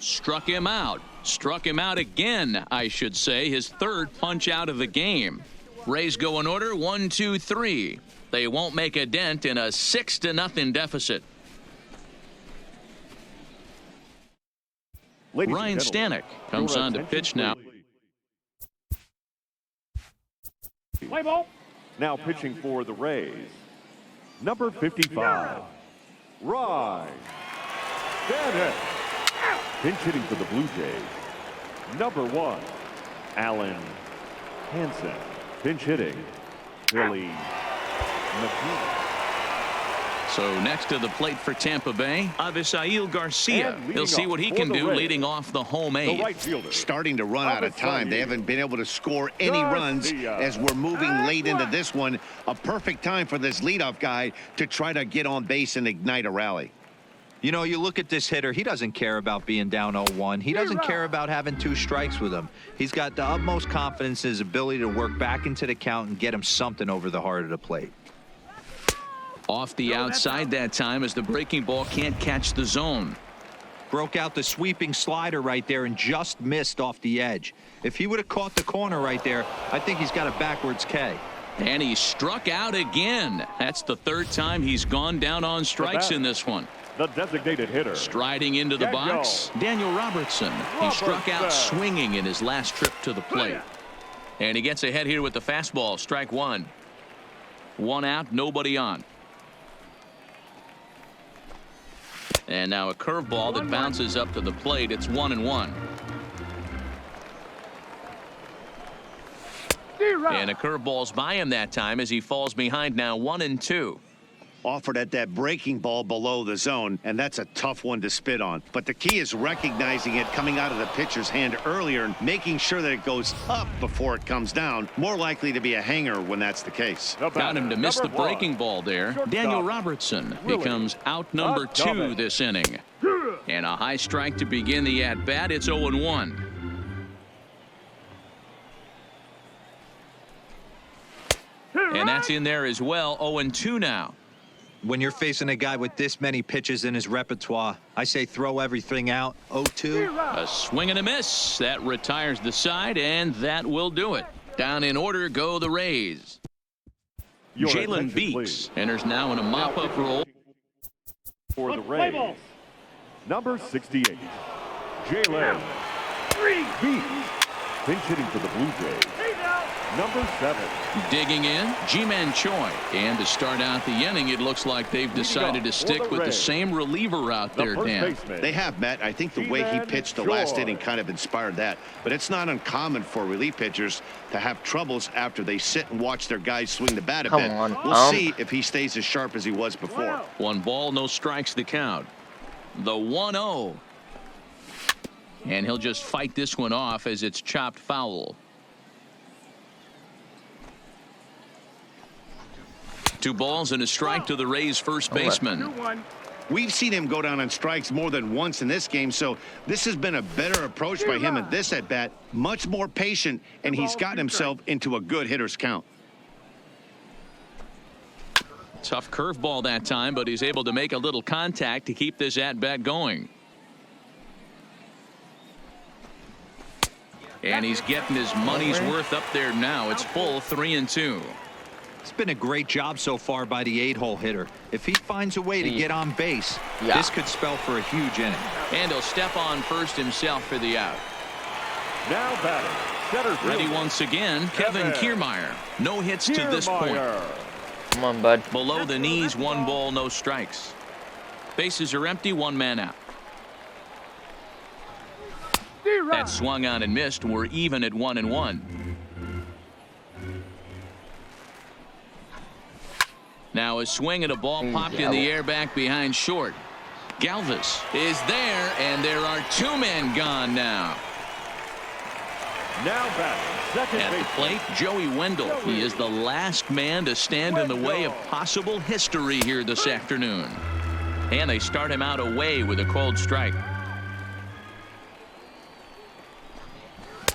Struck him out. Struck him out again, I should say. His third punch out of the game. Rays go in order 1, 2, 3. They won't make a dent in a 6-0 deficit. Ladies and Ryan gentlemen, Stanek comes your on to attention, pitch now. please. Play ball. Now pitching for the Rays, number 55, Ryan Stanek. Pinch hitting for the Blue Jays, number 1, Alan Hansen. Pinch hitting, Billy McGee. So next to the plate for Tampa Bay, Avisail Garcia. And leading He'll see off what he for can the do Rays, leading off the home The eighth. right fielder. Starting to run out of time. They haven't been able to score any runs as we're moving late into this one. A perfect time for this leadoff guy to try to get on base and ignite a rally. You know, you look at this hitter, he doesn't care about being down 0-1. He doesn't care about having 2 strikes with him. He's got the utmost confidence in his ability to work back into the count and get him something over the heart of the plate. Off the outside that time as the breaking ball can't catch the zone. Broke out the sweeping slider right there and just missed off the edge. If he would have caught the corner right there, I think he's got a backwards K. And he struck out again. That's the third time he's gone down on strikes in this one. The designated hitter. Striding into the box, Daniel Robertson. He struck out swinging in his last trip to the plate. And he gets ahead here with the fastball. Strike one. One out, nobody on. And now a curveball that bounces up to the plate. It's 1-1. And a curveball's by him that time as he falls behind now 1-2. Offered at that breaking ball below the zone, and that's a tough one to spit on. But the key is recognizing it coming out of the pitcher's hand earlier and making sure that it goes up before it comes down. More likely to be a hanger when that's the case. Got him to miss the breaking ball there. Daniel Robertson becomes out number 2 this inning. And a high strike to begin the at-bat. It's 0-1. And that's in there as well. 0-2 now. When you're facing a guy with this many pitches in his repertoire, I say throw everything out. 0-2. A swing and a miss. That retires the side, and that will do it. Down in order go the Rays. Jalen Beeks enters now in a mop-up role. For the Rays, number 68, Jalen Beeks. Pinch hitting for the Blue Jays, number 7. Digging in, Ji-Man Choi. And to start out the inning, it looks like they've decided to stick with the same reliever out there, Dan. They have, Matt. I think the way he pitched the last inning kind of inspired that. But it's not uncommon for relief pitchers to have troubles after they sit and watch their guys swing the bat a bit. We'll see if he stays as sharp as he was before. 1 ball, no strikes the count. The 1-0. And he'll just fight this one off as it's chopped foul. 2 balls and a strike to the Rays first baseman. We've seen him go down on strikes more than once in this game, so this has been a better approach by him at this at-bat. Much more patient, and he's gotten himself into a good hitter's count. Tough curveball that time, but he's able to make a little contact to keep this at-bat going. And he's getting his money's worth up there now. It's full 3-2. It's been a great job so far by the 8-hole hitter. If he finds a way to get on base, this could spell for a huge inning. And he'll step on first himself for the out. Now batting, center field. Ready once again, Kevin Kiermaier. No hits to this point. Come on, bud. Below the knees, 1 ball, no strikes. Bases are empty, 1 man out. That swung on and missed. We're even at 1-1. Now a swing at a ball popped in the air back behind short. Galvis is there, and there are 2 men gone now. Now batting, second At the plate, Joey Wendell. He is the last man to stand in the way of possible history here this afternoon. And they start him out away with a called strike.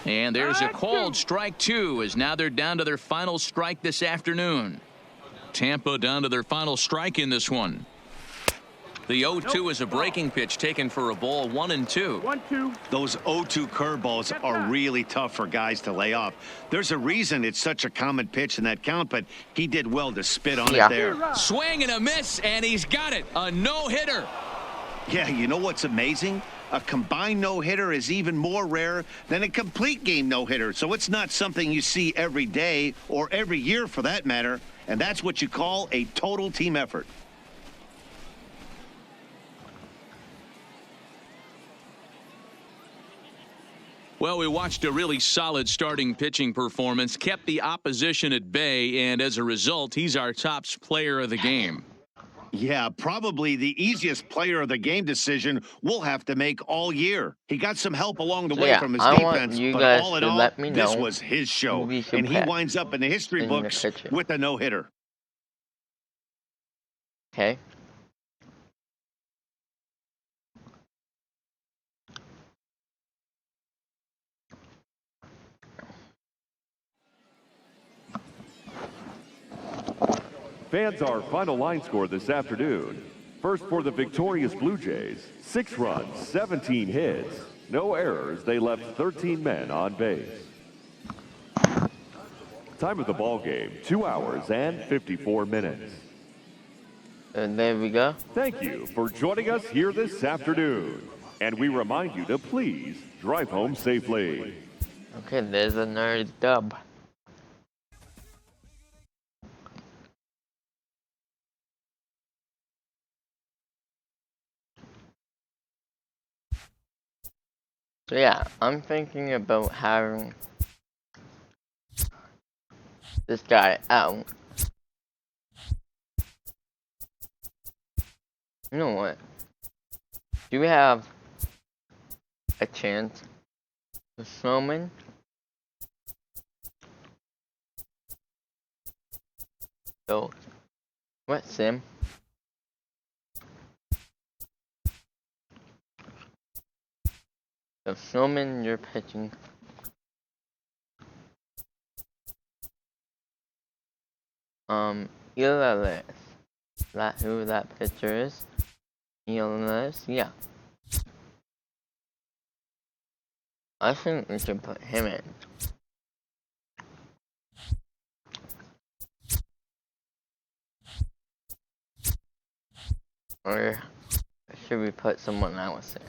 And there's a called strike 2, as now they're down to their final strike this afternoon. Tampa down to their final strike in this one. The 0-2 is a breaking pitch taken for a ball. 1-2. Those 0-2 curveballs are really tough for guys to lay off. There's a reason it's such a common pitch in that count, but he did well to spit on it there. Swing and a miss, and he's got it. A no-hitter. Yeah, you know what's amazing? A combined no-hitter is even more rare than a complete game no-hitter. So it's not something you see every day or every year for that matter. And that's what you call a total team effort. Well, we watched a really solid starting pitching performance, kept the opposition at bay, and as a result, he's our top player of the game. Yeah, probably the easiest player of the game decision we'll have to make all year. He got some help along the way from his defense, but all in all, this was his show, and he winds up in the history books with a no-hitter. Okay. Fans, our final line score this afternoon. First for the victorious Blue Jays, 6 runs, 17 hits, no errors. They left 13 men on base. Time of the ball game, 2 hours and 54 minutes. And there we go. Thank you for joining us here this afternoon. And we remind you to please drive home safely. Okay, there's another dub. So yeah, I'm thinking about having this guy out. You know what? Do we have a chance with Snowman? So, what, Sim? So, Snowman, you're pitching. Elias. That who that pitcher is? Elias, yeah. I think we should put him in. Or should we put someone else there?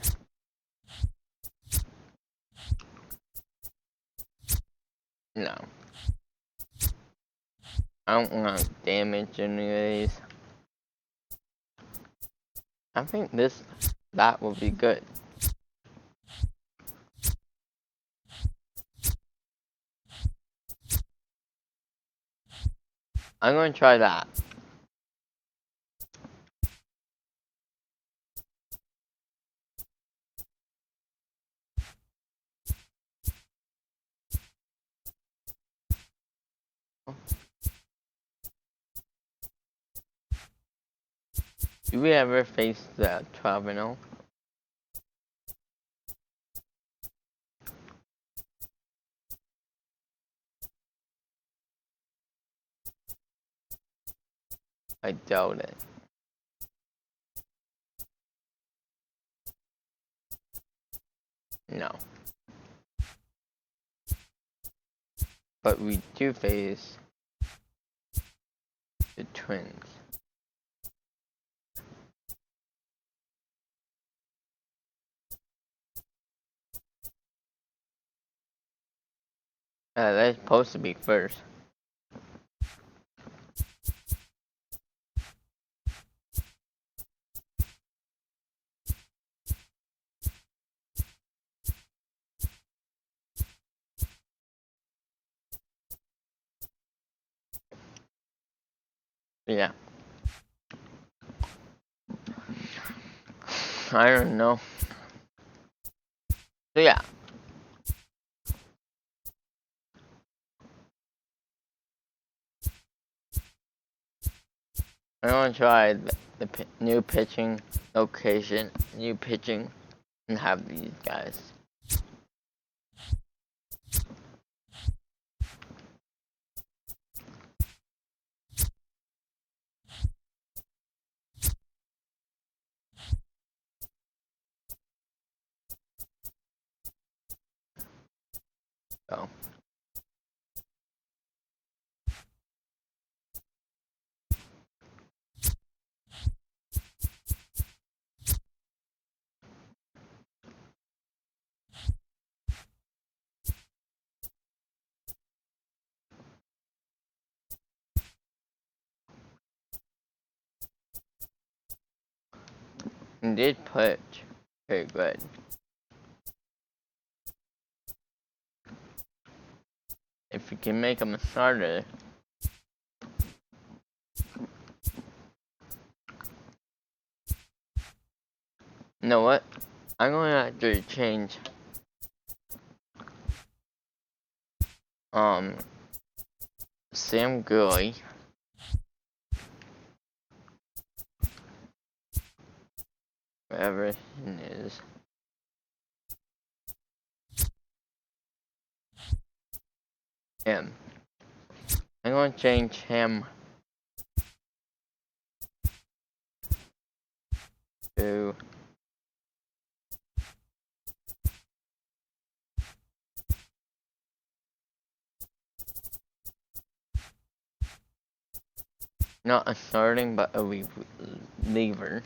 No. I don't want damage anyways. I think that will be good. I'm going to try that. Do we ever face the Travino? I doubt it. No. But we do face the Twins. They're supposed to be first. Yeah. I don't know. So yeah. I want to try the new pitching location, new pitching, and have these guys. So. Did pitch very good. If we can make him a starter, you know what? I'm going to have to change Sam Gurley wherever it is. Him. I'm going to change him to not a starting, but a reliever.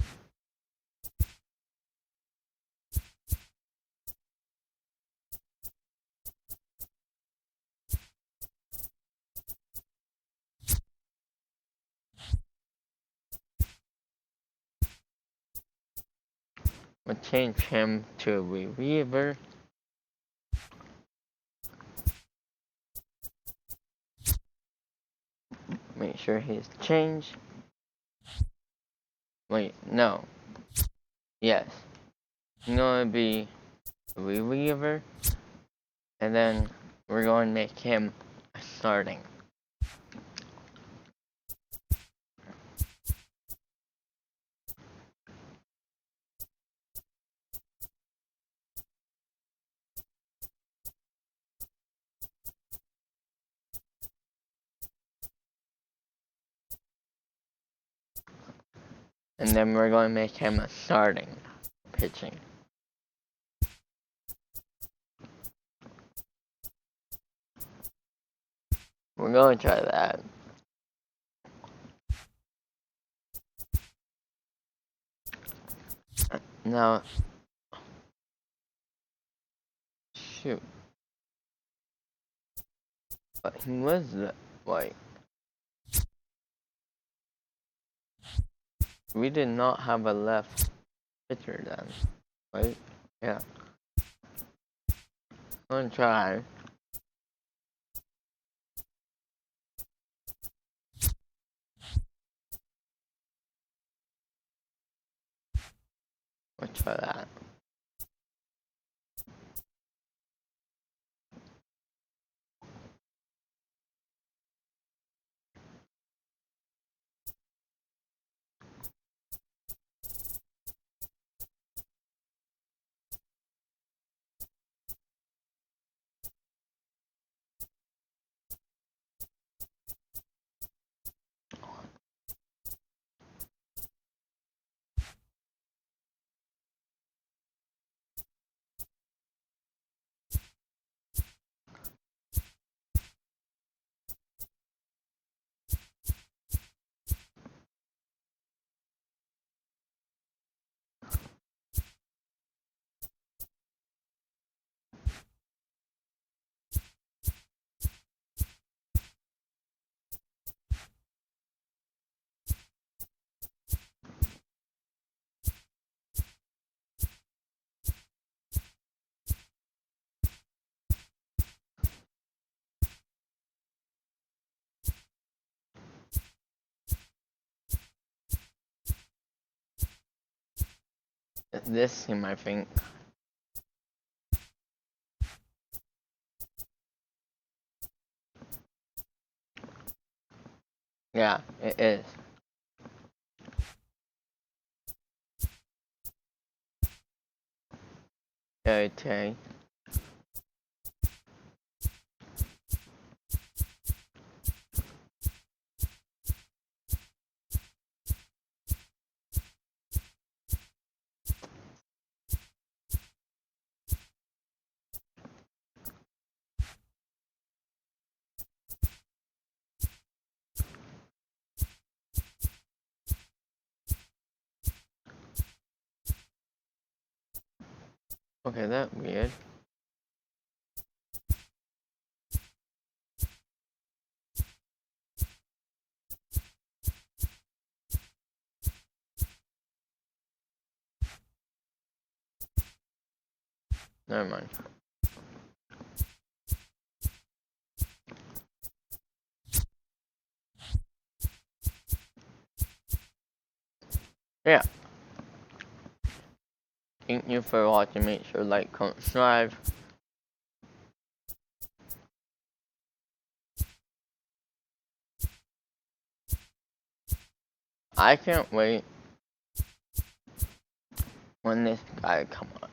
We'll change him to a reliever. Make sure he's changed. Wait, no. Yes. He's gonna be a reliever. And then we're going to make him a starting. And then we're going to make him a starting pitching. We're going to try that. Now, shoot. But he was the, wait. We did not have a left pitcher then, right? Yeah. I'm gonna try. Let's try that. This team, I think. Yeah, it is. Okay. Okay, that's weird. Never mind. Yeah. Thank you for watching. Make sure to like, comment, subscribe. I can't wait when this guy comes on.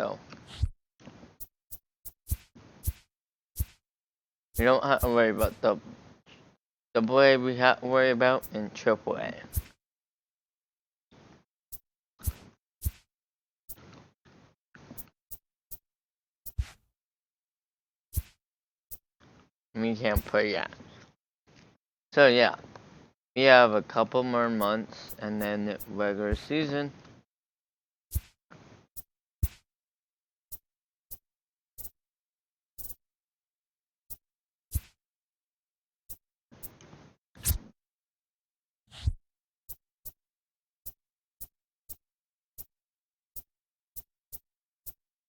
So we don't have to worry about the way we have to worry about in AAA. We can't play yet. So yeah, we have a couple more months and then the regular season.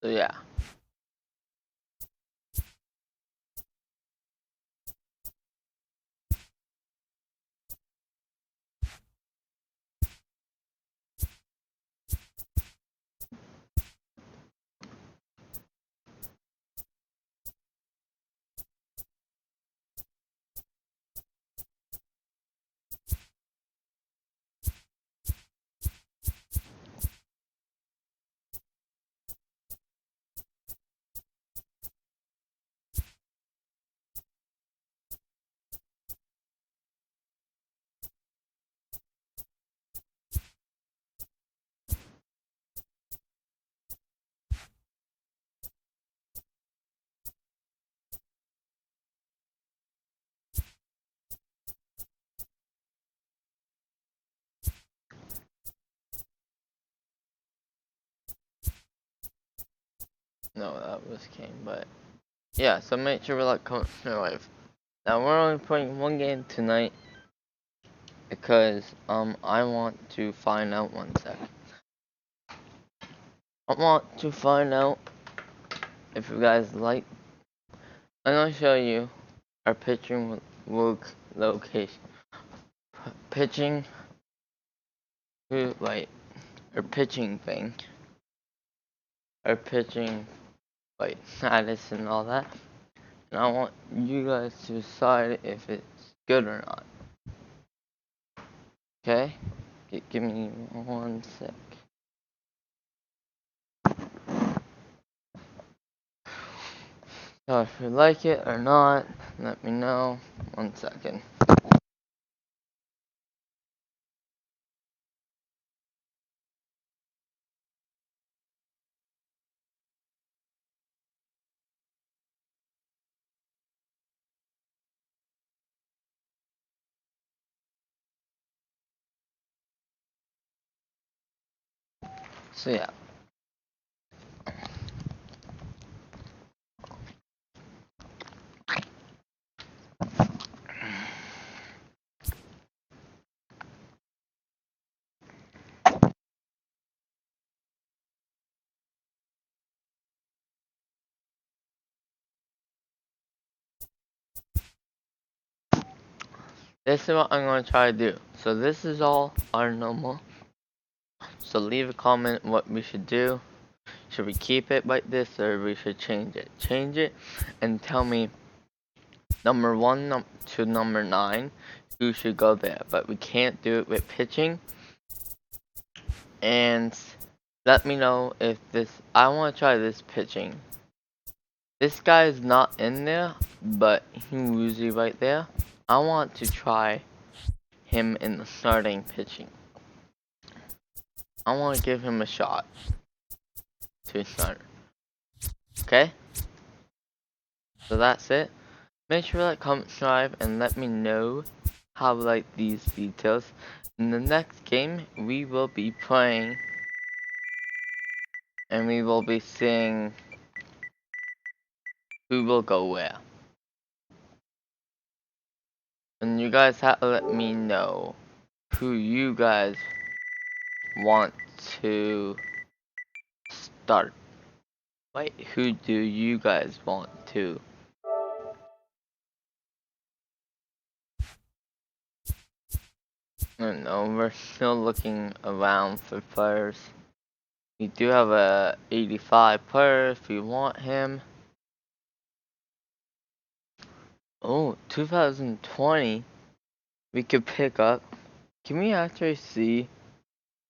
So yeah. No, that was Kane, but yeah, so make sure we like, comment, share, live. Now we're only playing one game tonight because I want to find out one second. I want to find out if you guys like. I'm gonna show you our pitching location. Pitching, wait, our pitching thing. Our pitching, wait, status and all that. And I want you guys to decide if it's good or not. Okay? Give me 1 sec. So if you like it or not, let me know. 1 second. So yeah. This is what I'm going to try to do. So this is all our normal. So leave a comment what we should do. Should we keep it like this or we should change it? Change it and tell me number 1 to number 9 who should go there. But we can't do it with pitching. And let me know if this, I want to try this pitching. This guy is not in there, but he's usually right there. I want to try him in the starting pitching. I want to give him a shot to start. Okay? So that's it. Make sure to like, comment, subscribe, and let me know how you like these details. In the next game, we will be playing, and we will be seeing who will go where. And you guys have to let me know who you guys want to start. Wait, who do you guys want to? I don't know, we're still looking around for players. We do have a 85 player if you want him. Oh, 2020 we could pick up. Can we actually see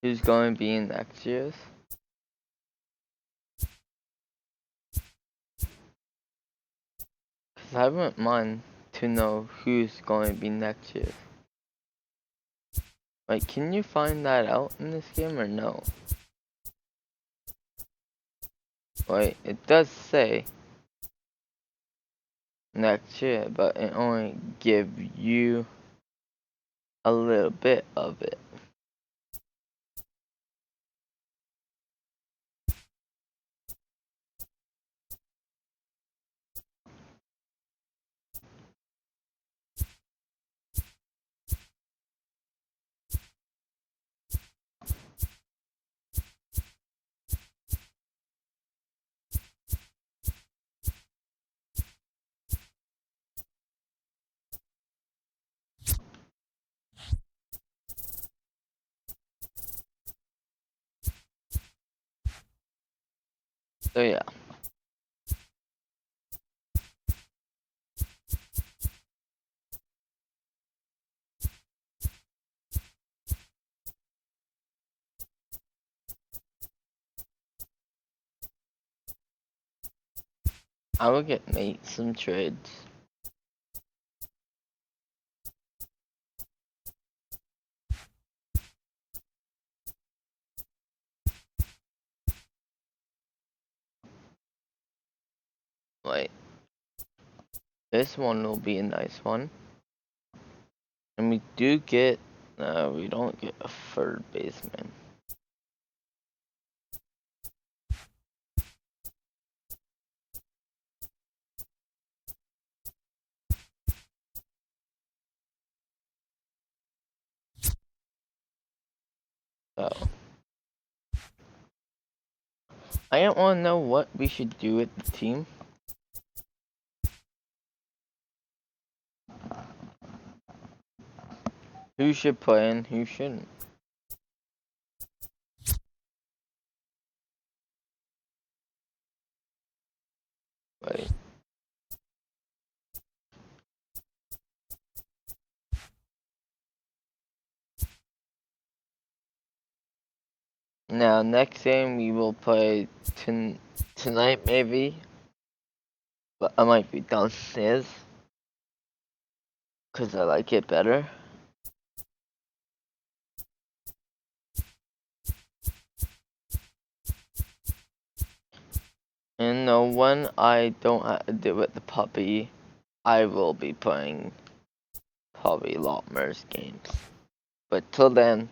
who's going to be in next year's? 'Cause I wouldn't mind to know who's going to be next year. Like, can you find that out in this game or no? Wait, it does say next year, but it only give you a little bit of it. So yeah. I will get mate some trades. Wait. This one will be a nice one. And we do get, we don't get a third baseman. So. I don't want to know what we should do with the team. Who should play and who shouldn't. Wait. Now, next game we will play tonight maybe. But I might be downstairs. Because I like it better. And when I don't have to do with the puppy, I will be playing probably a lot more games. But till then,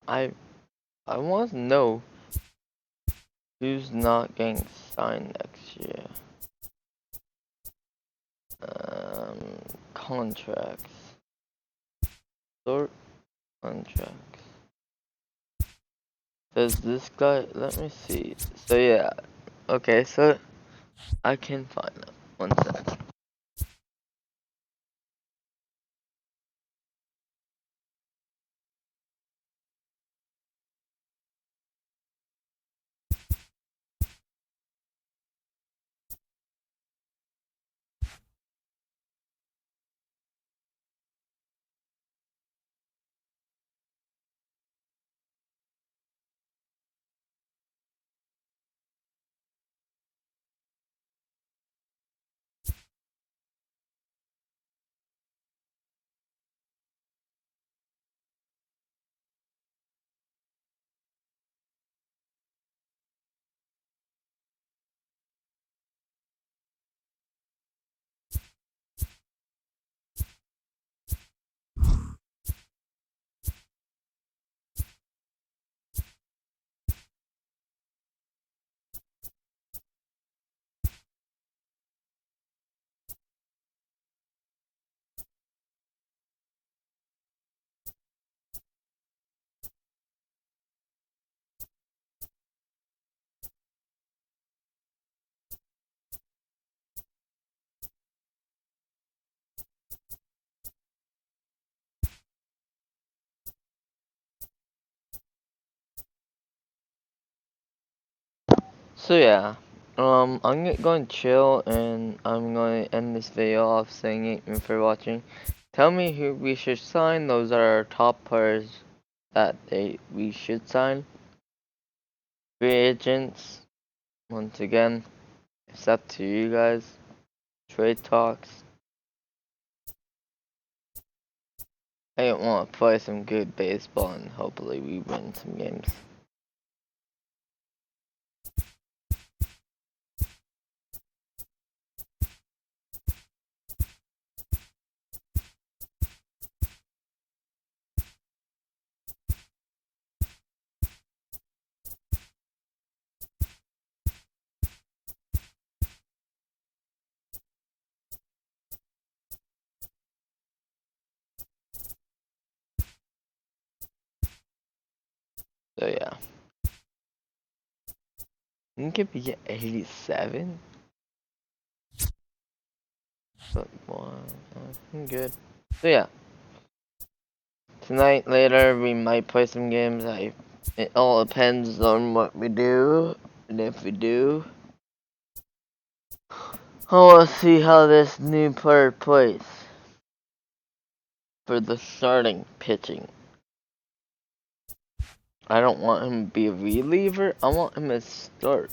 I want to know who's not getting signed next year. Contracts. Sort contracts. Does this guy, let me see. So yeah, okay, so I can find them. One sec. So yeah, I'm going to chill and I'm going to end this video off saying thank you for watching. Tell me who we should sign. Those are our top players that we should sign. Free agents, once again. It's up to you guys. Trade talks. I want to play some good baseball and hopefully we win some games. So yeah. You could be at 87. But one, I'm good. So yeah. Tonight, later, we might play some games. It all depends on what we do. And if we do, I want to see how this new player plays. For the starting pitching. I don't want him to be a reliever. I want him to start.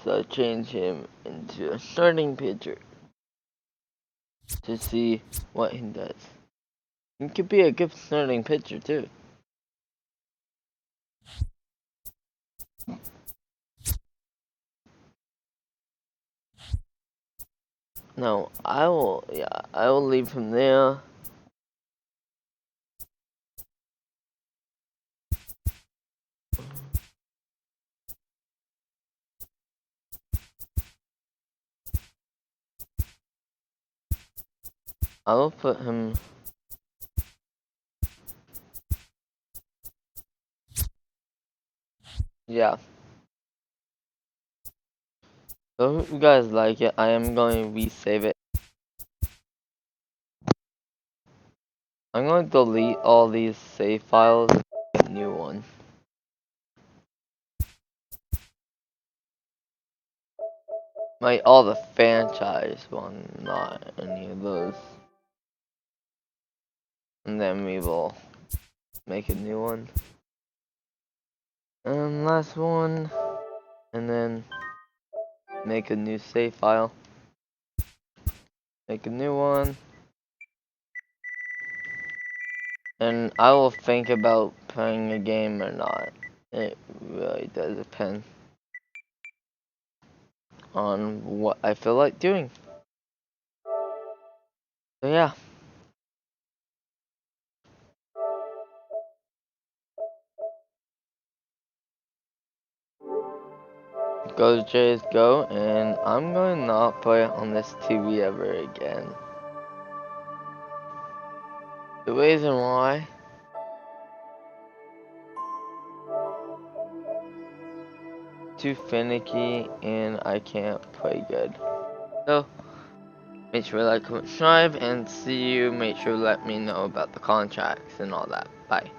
So I change him into a starting pitcher. To see what he does. He could be a good starting pitcher too. No, I will leave him there. I will put him. Yeah. So if you guys like it, I am going to resave it. I'm going to delete all these save files and make a new one. Like all the franchise one, not any of those. And then we will make a new one. And last one. And then make a new save file. Make a new one. And I will think about playing a game or not. It really does depend on what I feel like doing. So yeah. Go Jays go, and I'm going to not play on this TV ever again. The reason why, too finicky and I can't play good. So make sure to like, comment, subscribe, and see you. Make sure to let me know about the contracts and all that. Bye.